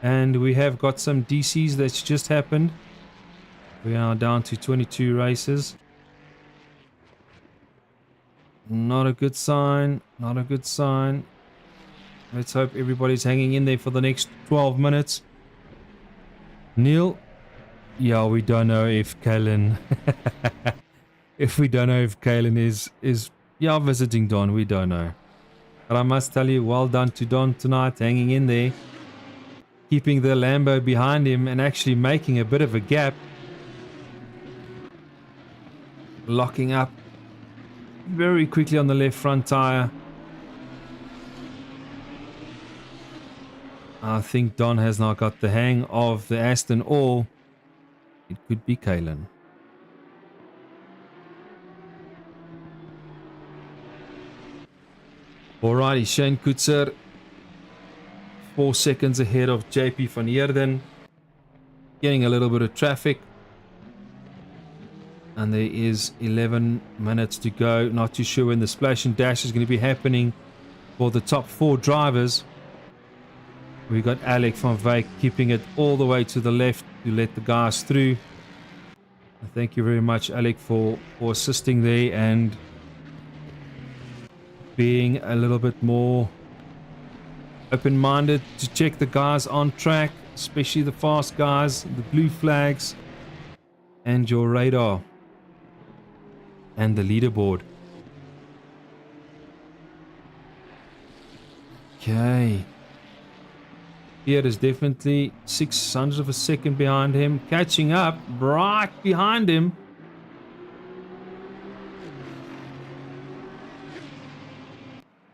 And we have got some DCs that's just happened. We are down to 22 races. Not a good sign. Not a good sign. Let's hope everybody's hanging in there for the next 12 minutes. Neil? Yeah, we don't know if Kalen... if we don't know if Kalen is visiting Don. We don't know. But I must tell you, well done to Don tonight, hanging in there. Keeping the Lambo behind him and actually making a bit of a gap. Locking up very quickly on the left front tire. I think Don has now got the hang of the Aston, or it could be Kalen. Alrighty, Shane Kutzer 4 seconds ahead of JP van Heerden. Getting a little bit of traffic. And there is 11 minutes to go. Not too sure when the splash and dash is going to be happening for the top 4 drivers. We got Alec van Wyk keeping it all the way to the left to let the guys through. Thank you very much, Alec, for assisting there and being a little bit more open-minded to check the guys on track, especially the fast guys, the blue flags, and your radar. And the leaderboard. Okay. Here is definitely 600 of a second behind him. Catching up right behind him.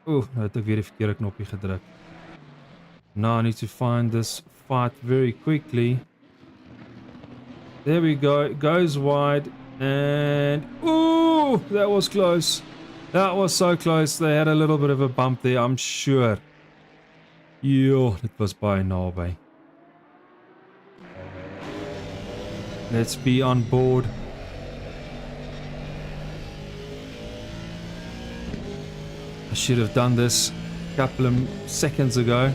Oeh, nou het ek weer die verkeerde knoppie gedruk. Now I need to find this fight very quickly. There we go. It goes wide. And ooh, that was close. That was so close. They had a little bit of a bump there, I'm sure. Yo, dit was baie naby. Let's be on board. I should have done this a couple of seconds ago.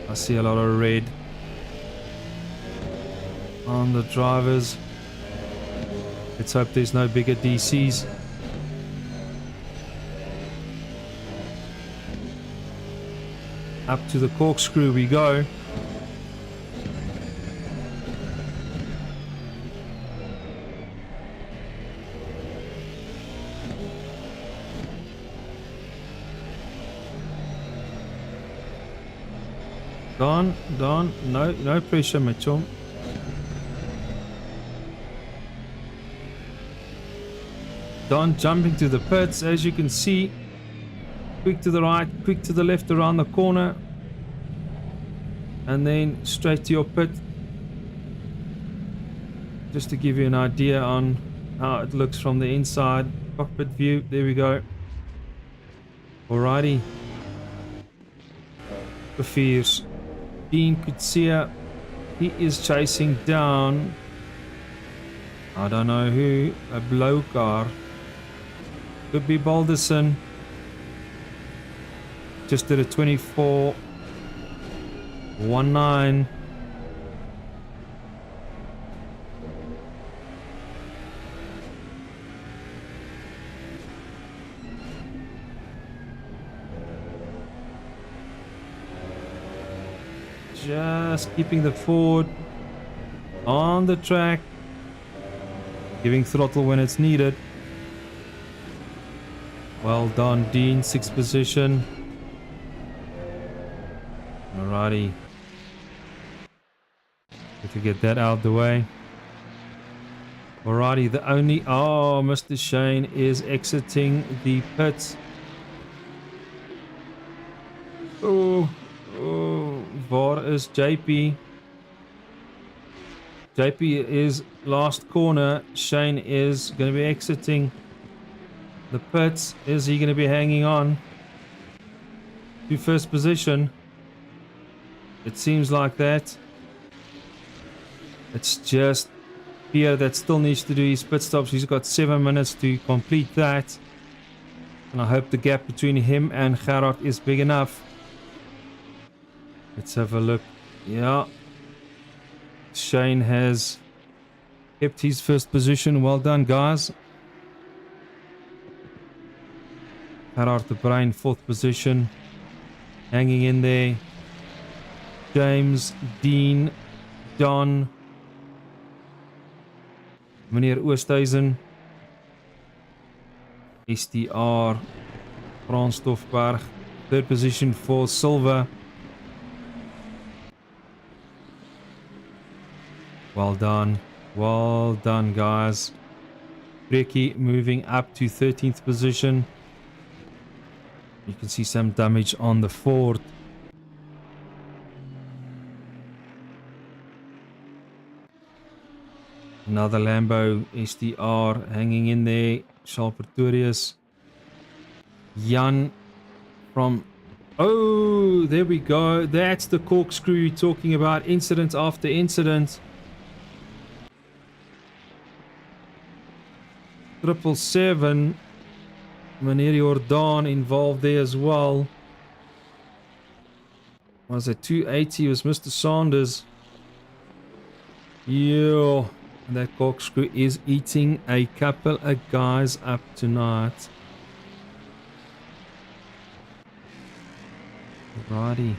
I see a lot of red on the drivers. Let's hope there's no bigger DCs. Up to the corkscrew we go. Don, no pressure, my chum. Don jumping to the pits, as you can see. Quick to the right, quick to the left around the corner. and then straight to your pit. Just to give you an idea on how it looks from the inside. Cockpit view, there we go. Alrighty. Beviers. Dean Kutsia, he is chasing down, I don't know who, a blow car. Could be Balderson. Just did a 24.19. Just keeping the Ford on the track, giving throttle when it's needed. Well done, Dean, 6th position. Alrighty. Good to get that out of the way. Alrighty, the only... Oh, Mr. Shane is exiting the pits. Oh, waar is JP? JP is last corner. Shane is going to be exiting the pits. Is he going to be hanging on to first position? It seems like that. It's just Pierre that still needs to do his pit stops. He's got 7 minutes to complete that. And I hope the gap between him and Gerard is big enough. Let's have a look. Yeah. Shane has kept his first position. Well done, guys. Gerard de Bruin, 4th position. Hanging in there. James, Dean, Don, meneer Oosthuizen, STR, Frans Stofberg, 3rd position for Silva. Well done, guys. Brecky moving up to 13th position. You can see some damage on the Ford. Another Lambo STR hanging in there. Charles Pretorius. Jan from... Oh, there we go. That's the corkscrew talking about, incident after incident. 777. Meneer Jordan involved there as well. Was it 280? Was Mr. Sanders. Yeah. That corkscrew is eating a couple of guys up tonight. Alrighty.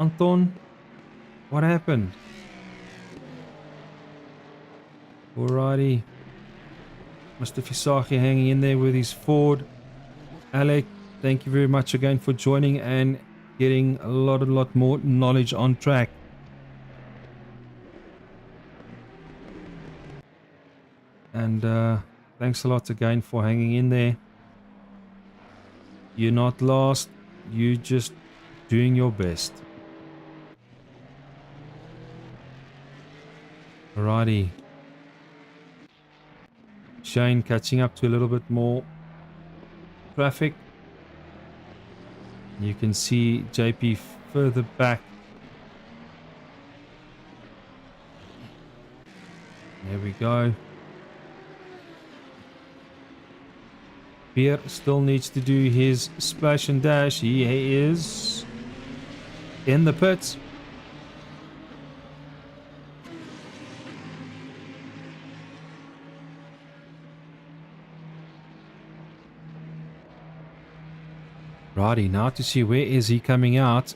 Anton, what happened? Alrighty. Mr. Fisaki hanging in there with his Ford. Alec, thank you very much again for joining and getting a lot more knowledge on track. And thanks a lot again for hanging in there. You're not lost. You're just doing your best. Alrighty. Shane catching up to a little bit more traffic. You can see JP further back. There we go. Pierre still needs to do his splash and dash. He is in the pits. Righty, now to see where is he coming out.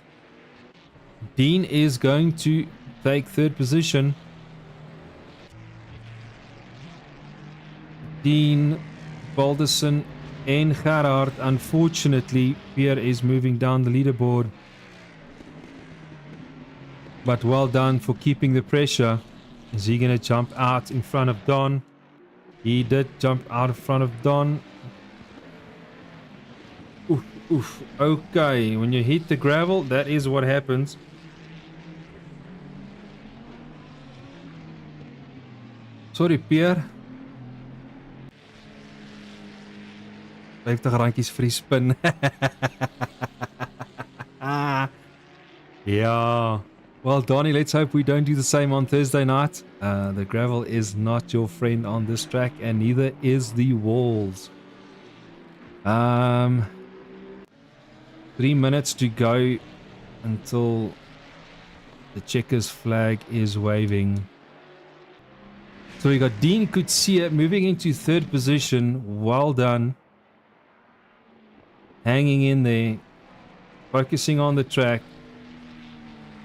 Dean is going to take 3rd position. Dean, Balderson and Gerard. Unfortunately, Pierre is moving down the leaderboard. But well done for keeping the pressure. Is he going to jump out in front of Don? He did jump out in front of Don. Oof, oof. Okay, when you hit the gravel, that is what happens. Sorry, Pierre. 50 randjies vir die spin. Yeah. Well, Donnie, let's hope we don't do the same on Thursday night. The gravel is not your friend on this track, and neither is the walls. 3 minutes to go until the checkers flag is waving. So we got Dean Kutsia moving into third position. Well done. Hanging in there. Focusing on the track.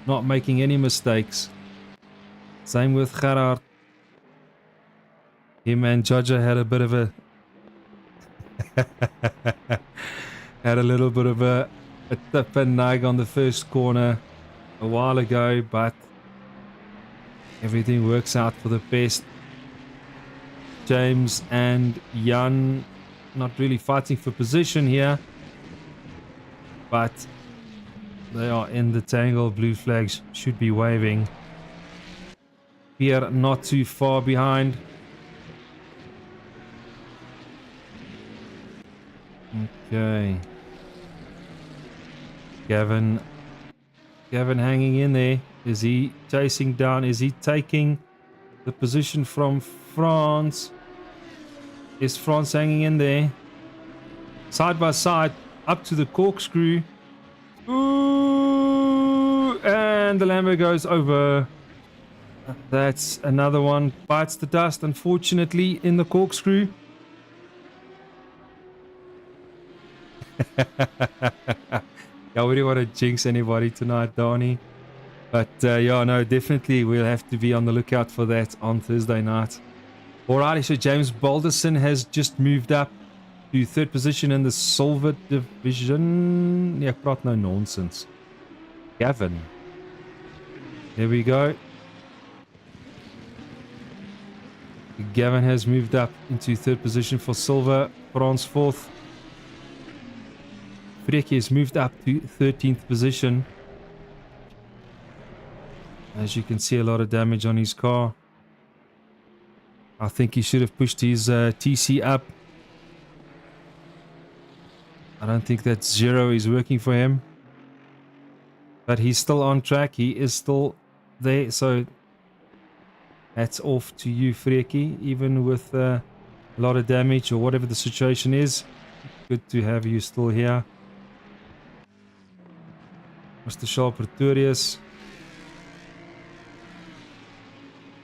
Not making any mistakes. Same with Gerard. Him and Jaja had a bit of a had a little bit of a tip and nag on the first corner a while ago, but everything works out for the best. James and Jan not really fighting for position here, but they are in the tangle. Blue flags should be waving. Pierre not too far behind. Okay. Gavin hanging in there. Is he chasing down? Is he taking the position from France? Is France hanging in there? Side by side, up to the corkscrew. Ooh, and the Lambo goes over. That's another one. Bites the dust, unfortunately, in the corkscrew. Yeah, we don't want to jinx anybody tonight, Donnie. But yeah, no, definitely we'll have to be on the lookout for that on Thursday night. Alrighty, so James Balderson has just moved up to third position in the silver division. Yeah, praat no nonsense. Gavin. There we go. Gavin has moved up into third position for silver. Bronze fourth. Freki has moved up to 13th position. As you can see, a lot of damage on his car. I think he should have pushed his TC up. I don't think that 0 is working for him. But he's still on track. He is still there. So hats off to you, Freki. Even with a lot of damage or whatever the situation is. Good to have you still here. Mr. Shaw Pretorius.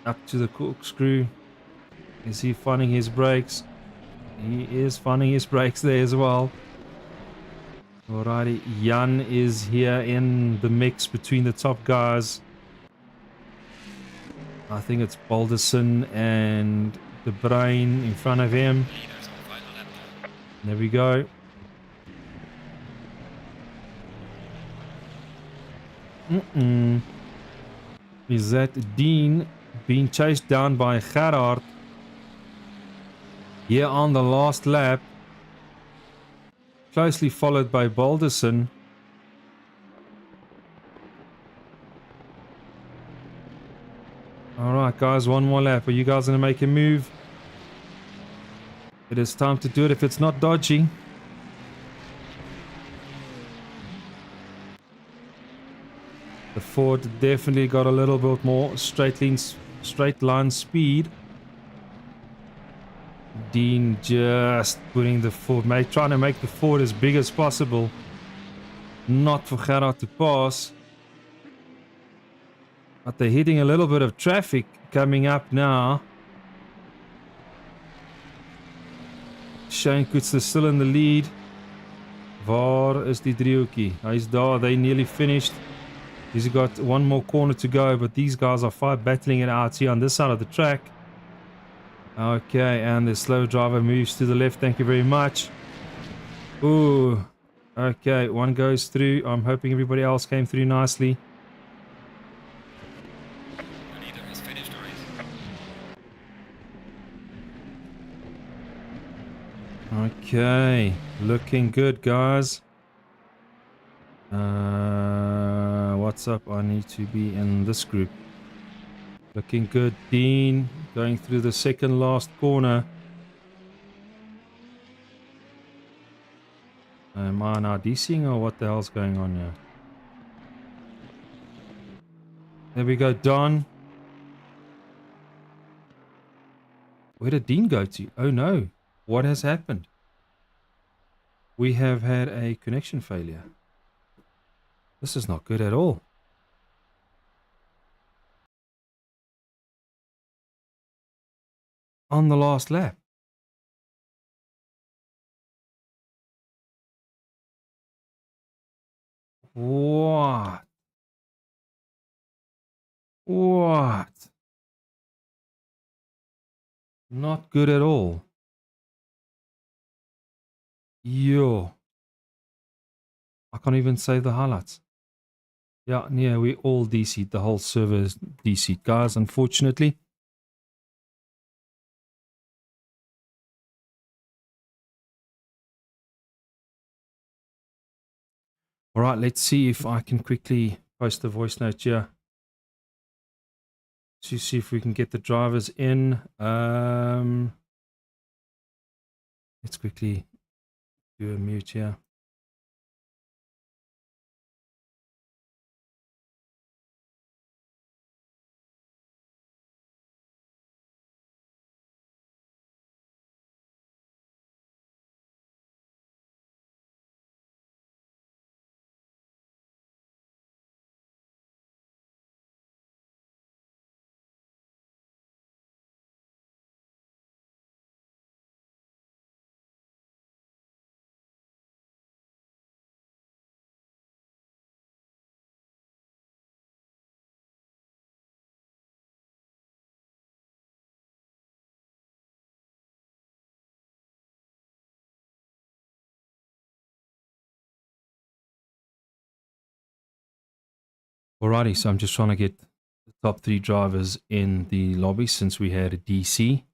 Up to the corkscrew. Is he finding his brakes? He is finding his brakes there as well. Alrighty, Jan is here in the mix between the top guys. I think it's Balderson and De Bruin in front of him. There we go. Is that Dean being chased down by Gerard here on the last lap, closely followed by Balderson. Alright guys, one more lap. Are you guys going to make a move? It is time to do it if it's not dodgy. The Ford definitely got a little bit more straight line speed. Dean just putting the Ford, trying to make the Ford as big as possible. Not for Gerard to pass. But they're hitting a little bit of traffic coming up now. Shane Koets is still in the lead. Waar is die driehoekie? Hy's daar, they nearly finished. He's got one more corner to go, but these guys are battling it out here on this side of the track. Okay, and the slow driver moves to the left. Thank you very much. Ooh. Okay, one goes through. I'm hoping everybody else came through nicely. The leader has finished the race. Okay, looking good, guys. What's up? I need to be in this group. Looking good, Dean. Going through the second last corner. Am I now DCing or what the hell's going on here? There we go, Don. Where did Dean go to? Oh no. What has happened? We have had a connection failure. This is not good at all. On the last lap. What? What? Not good at all. Yo. I can't even save the highlights. Yeah, we all DC'd. The whole server is DC'd, guys, unfortunately. All right, let's see if I can quickly post a voice note here to see if we can get the drivers in. Let's quickly do a mute here. Alrighty, so I'm just trying to get the top 3 drivers in the lobby since we had a DC,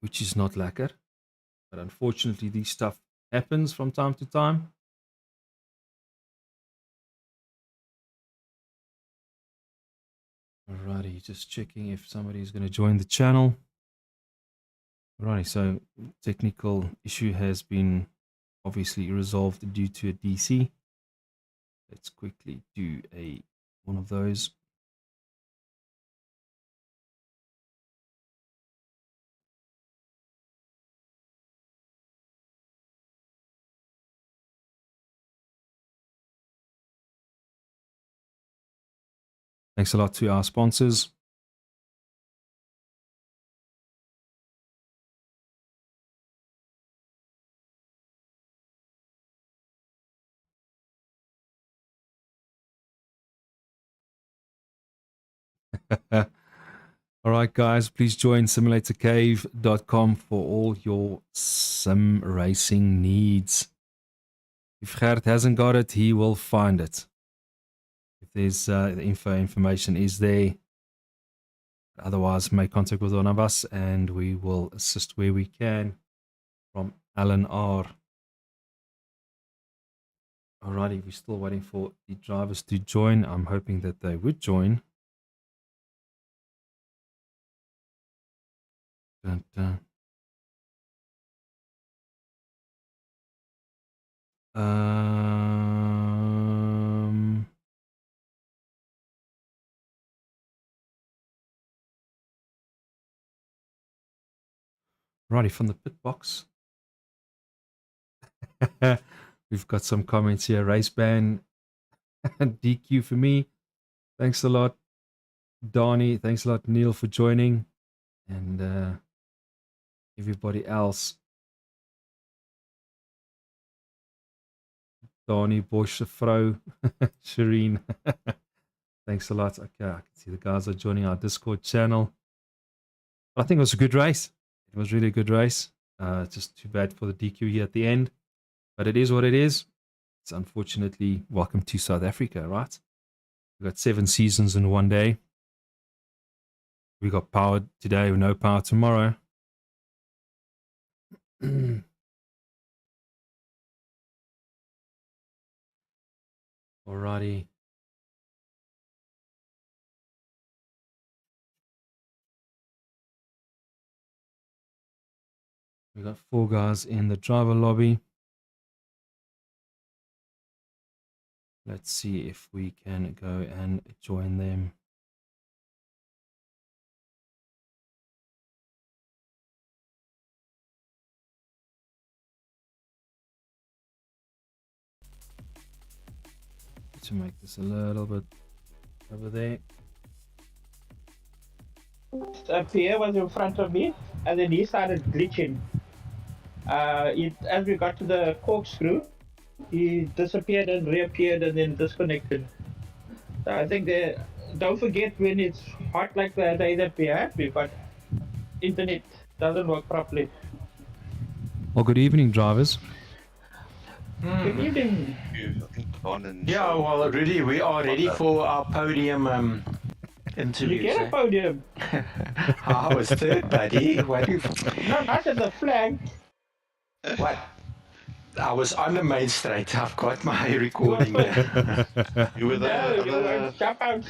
which is not lekker. But unfortunately, this stuff happens from time to time. Alrighty, just checking if somebody is going to join the channel. Alrighty, so technical issue has been obviously resolved due to a DC. Let's quickly do one of those. Thanks a lot to our sponsors. All right, guys, please join simulatorcave.com for all your sim racing needs. If Gert hasn't got it, he will find it. If there's the information is there. Otherwise, make contact with one of us and we will assist where we can from LNR. Alrighty, we're still waiting for the drivers to join. I'm hoping that they would join. Dun, dun. Righty, from the pit box. We've got some comments here. Race ban and DQ for me. Thanks a lot, Donnie. Thanks a lot, Neil, for joining. And everybody else. Donnie, Bosch, Fro, Shireen. Thanks a lot. Okay, I can see the guys are joining our Discord channel. I think it was a good race. It was really a good race. Just too bad for the DQ here at the end. But it is what it is. It's unfortunately welcome to South Africa, right? We got 7 seasons in one day. We got power today, no power tomorrow. Alrighty. We got 4 guys in the driver lobby. Let's see if we can go and join them. To make this a little bit over there. Pierre was in front of me, and then he started glitching. As we got to the corkscrew, he disappeared and reappeared and then disconnected. So I think don't forget when it's hot like the day that we had, we've got internet doesn't work properly. Well, good evening, drivers. Good evening. Yeah, well, Rudy, we are ready for our podium You interview. get a podium. I was third, buddy. What? No, not as a flag. What? I was on the main straight. I've got my recording there. You were No, you the were jump out.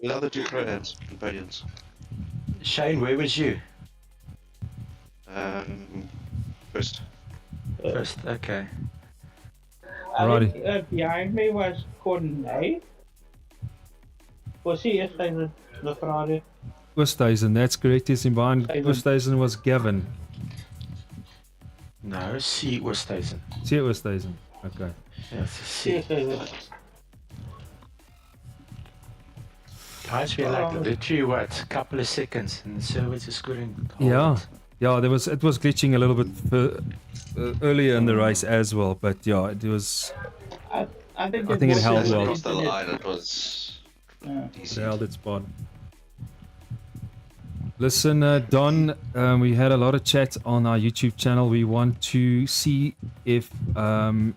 other two companions. Shane, where was you? First. First, okay. I think behind me was Cornay. Was he yesterday the Friday? Oosthuizen, that's correct. Yes, and behind Oosthuizen. Oosthuizen was Gavin. No, C was station. See Oosthuizen. Okay. Yes, C. Yesterday. Guys, we like literally what, couple of seconds, and the server just couldn't hold Yeah. it. Yeah, it was glitching a little bit earlier in the race as well, but yeah, it was. I think I think it was held the well. Across the internet. line, it was Yeah. It easy. held its spot. Listen, Don, we had a lot of chat on our YouTube channel. We want to see if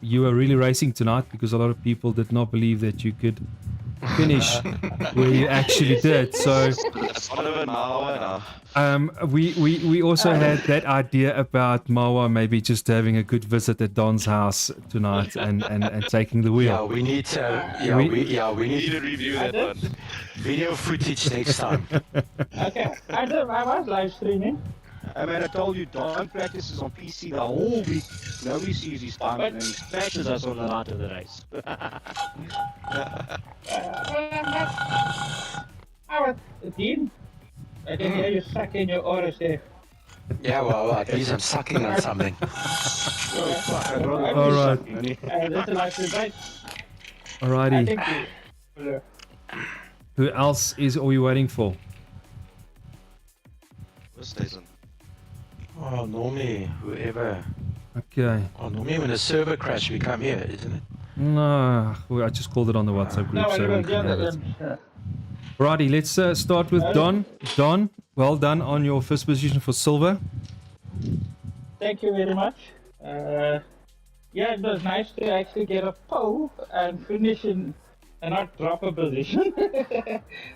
you are really racing tonight, because a lot of people did not believe that you could finish where you actually did. So Donovan Mauer now. we also had that idea about Mawa maybe just having a good visit at Don's house tonight and taking the Yeah, wheel. we need to. We Need to need review that one. video footage next time. Okay, I was live streaming. I mean, I told you, Don practices on PC the whole week. Nobody sees his time, and then he smashes us on the night of the race. I was Dean. I can hear you sucking your orders there. Yeah, well, at least I'm sucking on something. All right. That's a live stream, right? I Alrighty. think you. Who else are we waiting for? Oosthuizen. Oh, normally, whoever. Okay. Oh, normally when the server crashes, we come here, isn't it? No, well, I just called it on the WhatsApp group, No, so it we was can have it. the Righty, let's start with Don. Don, well done on your first position for silver. Thank you very much. Yeah, it was nice to actually get a pole and finish in and not drop a position.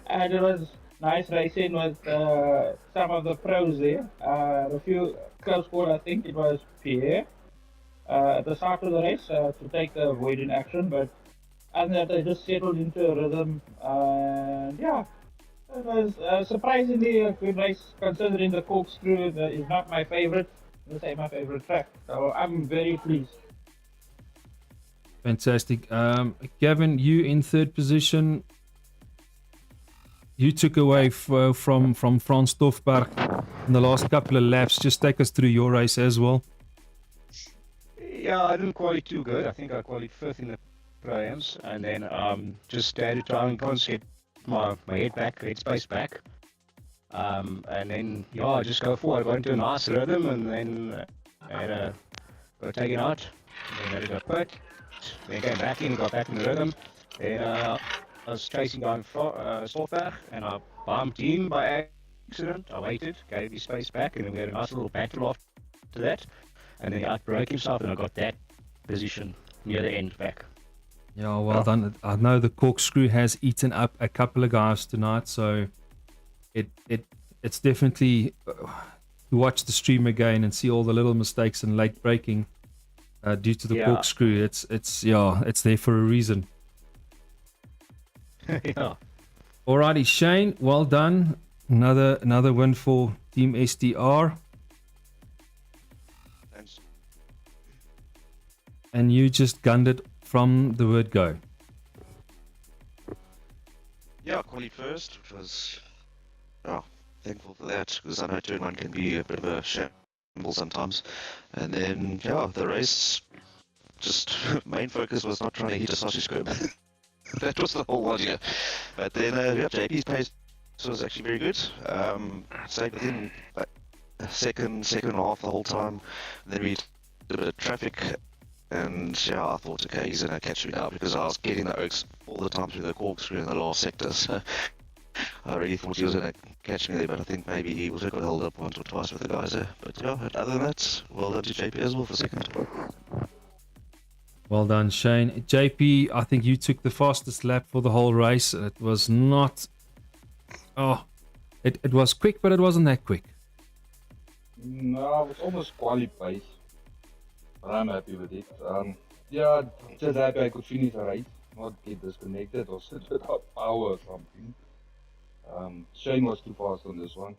And it was nice racing with some of the pros there. A few close call, I think it was Pierre at the start of the race to take the avoiding action, but other than that, they just settled into a rhythm. And yeah, it was surprisingly a good race considering the corkscrew is not my favorite. This ain't my favorite track, so I'm very pleased. Fantastic. Gavin, you in third position. You took away from Frans Stoffberg in the last couple of laps. Just take us through your race as well. Yeah, I didn't qualify too good. I think I qualified fifth in the Pro-Ams, and then just had to try and concept my head back, headspace back. And then, yeah, I just go forward. I got into a nice rhythm, and then I had to go take it out. Then I had to go pit. Then came back in, got back in the rhythm. Then I was chasing down Stoffberg, and I bumped him by accident. I waited, gave his space back, and then we had a nice little battle after that. And then he outbroke himself, and I got that position near the end back. Yeah, well done. I know the corkscrew has eaten up a couple of guys tonight, so it's definitely watch the stream again and see all the little mistakes and late braking due to the Yeah. corkscrew. It's there for a reason. Yeah. Alrighty, Shane, well done. Another win for Team STR. Thanks. And you just gunned it from the word go. Yeah, quali first, which was thankful for that because I know turn one can be a bit of a shambles sometimes. And then the race, just main focus was not trying to hit a sausage curb. That was the whole idea. But then JP's pace was actually very good. Stayed within second half the whole time. And then we did a bit of traffic. And I thought, okay, he's going to catch me now because I was getting the oaks all the time through the corkscrew in the last sector. So I really thought he was going to catch me there, but I think maybe he also got held up once or twice with the guys there. But other than that, well done to JP as well for second. Well done, Shane. JP, I think you took the fastest lap for the whole race. It was not... It was quick, but it wasn't that quick. No, it was almost quali pace. But I'm happy with it. Just happy I could finish the race, not get disconnected or sit without power or something. Shane was too fast on this one.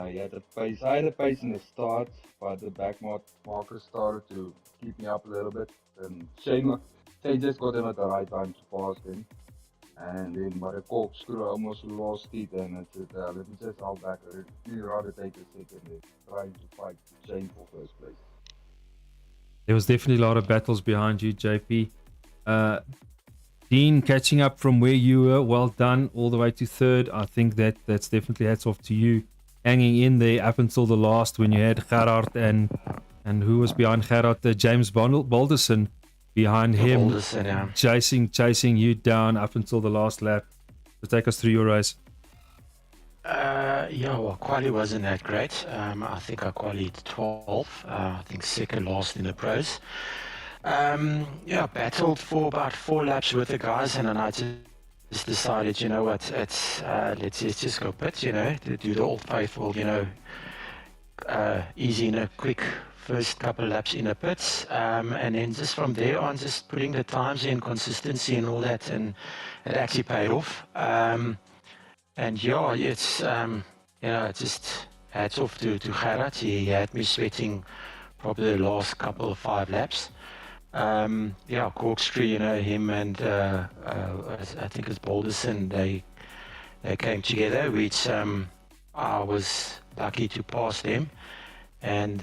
He had the pace. I had the pace in the start, but the back marker started to keep me up a little bit. And Shane just got in at the right time to pass him. And then by the corkscrew I almost lost it, and I said, let me just hold back. I'd really rather take a second than trying to fight Shane for first place. There was definitely a lot of battles behind you, JP. Dean, catching up from where you were, well done, all the way to third. I think that's definitely hats off to you. Hanging in there up until the last when you had Gerard and who was behind Gerard? James Balderson behind him, Balderson, yeah. chasing you down up until the last lap. So take us through your race. Well, quali wasn't that great. I think I qualied 12. I think second last in the pros. Battled for about 4 laps with the guys, and then I just decided, you know what, let's just go pit, to do the old faithful, easy, quick first couple of laps in the pits, and then just from there on, just putting the times in, consistency and all that, and it actually paid off. It's just hats off to Gerard. He had me sweating probably the last couple of 5 laps. Corkscrew, him and I think it's Balderson, they came together, which I was lucky to pass them. And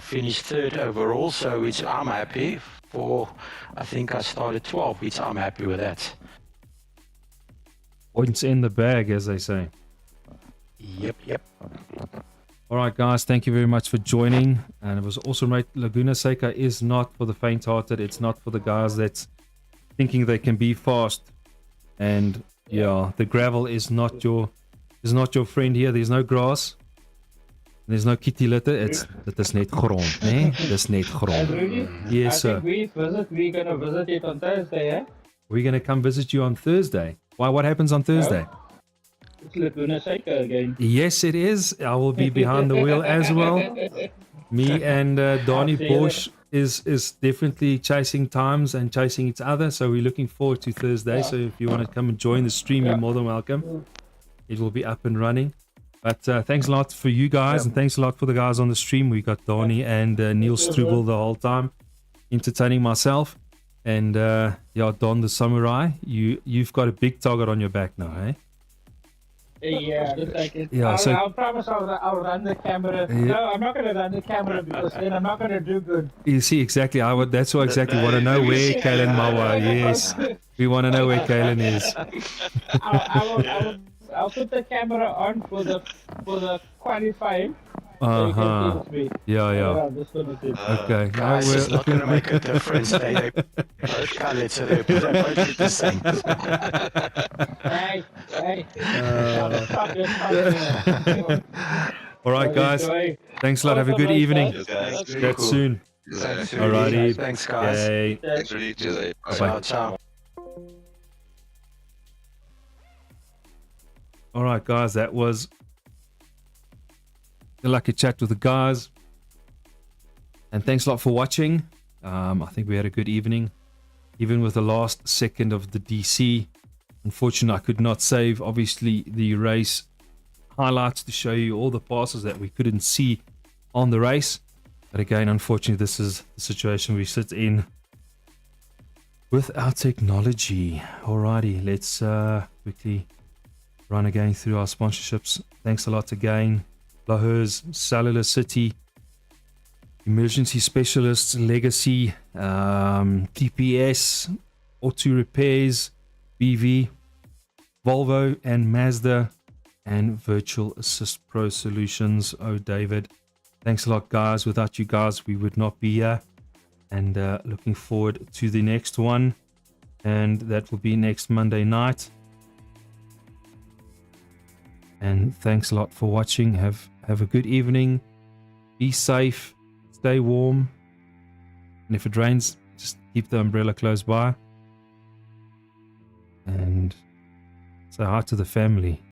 finished third overall, so which I'm happy for. I think I started 12, which I'm happy with that. Points in the bag, as they say. Yep. All right, guys, thank you very much for joining. And it was awesome, right? Laguna Seca is not for the faint-hearted. It's not for the guys that's thinking they can be fast. And the gravel is not your friend here. There's no grass. There's no kitty litter. Dit is net grond, né? Dis net grond. Yes, sir. We're gonna visit it on Thursday, eh? We're gonna come visit you on Thursday. Why? What happens on Thursday? It's Laguna Seca again. Yes, it is. I will be behind the wheel as well. Me and Donnie Bosch is definitely chasing times and chasing each other. So we're looking forward to Thursday. So if you want to come and join the stream, you're more than welcome. It will be up and running. But thanks a lot for you guys, and thanks a lot for the guys on the stream. We got Donnie and Neil Struble the whole time, entertaining myself. And Don the Samurai, you've got a big target on your back now, eh? Yeah, like it. Yeah, I'll promise I'll run the camera. Yeah. No, I'm not going to run the camera because then I'm not going to do good. You see, exactly. That's what exactly want to know where Kalen Mawa. Yes, we want to know where Kalen is. I'll put the camera on for the qualifying. So you can see me. Yeah. Okay. Guys, it's not going to make a difference. They both colored, so they both look the same. Hey. All right, guys. Thanks a lot. Have a good evening. Chat soon. Alrighty. Thanks, guys. Okay. Thanks, really. Cheers. Bye. Ciao. All right, guys. That was a lucky chat with the guys. And thanks a lot for watching. I think we had a good evening, even with the last second of the DC. Unfortunately, I could not save, obviously, the race highlights to show you all the passes that we couldn't see on the race. But again, unfortunately, this is the situation we sit in with our technology. Alrighty, let's quickly run again through our sponsorships. Thanks a lot again. Lahers, Cellular City, Emergency Specialists, Legacy, TPS, Auto Repairs, BV, Volvo and Mazda, and Virtual Assist Pro Solutions. Oh, David, thanks a lot, guys. Without you guys, we would not be here. And looking forward to the next one. And that will be next Monday night. And thanks a lot for watching. Have a good evening. Be safe. Stay warm. And if it rains, just keep the umbrella close by. And say hi to the family.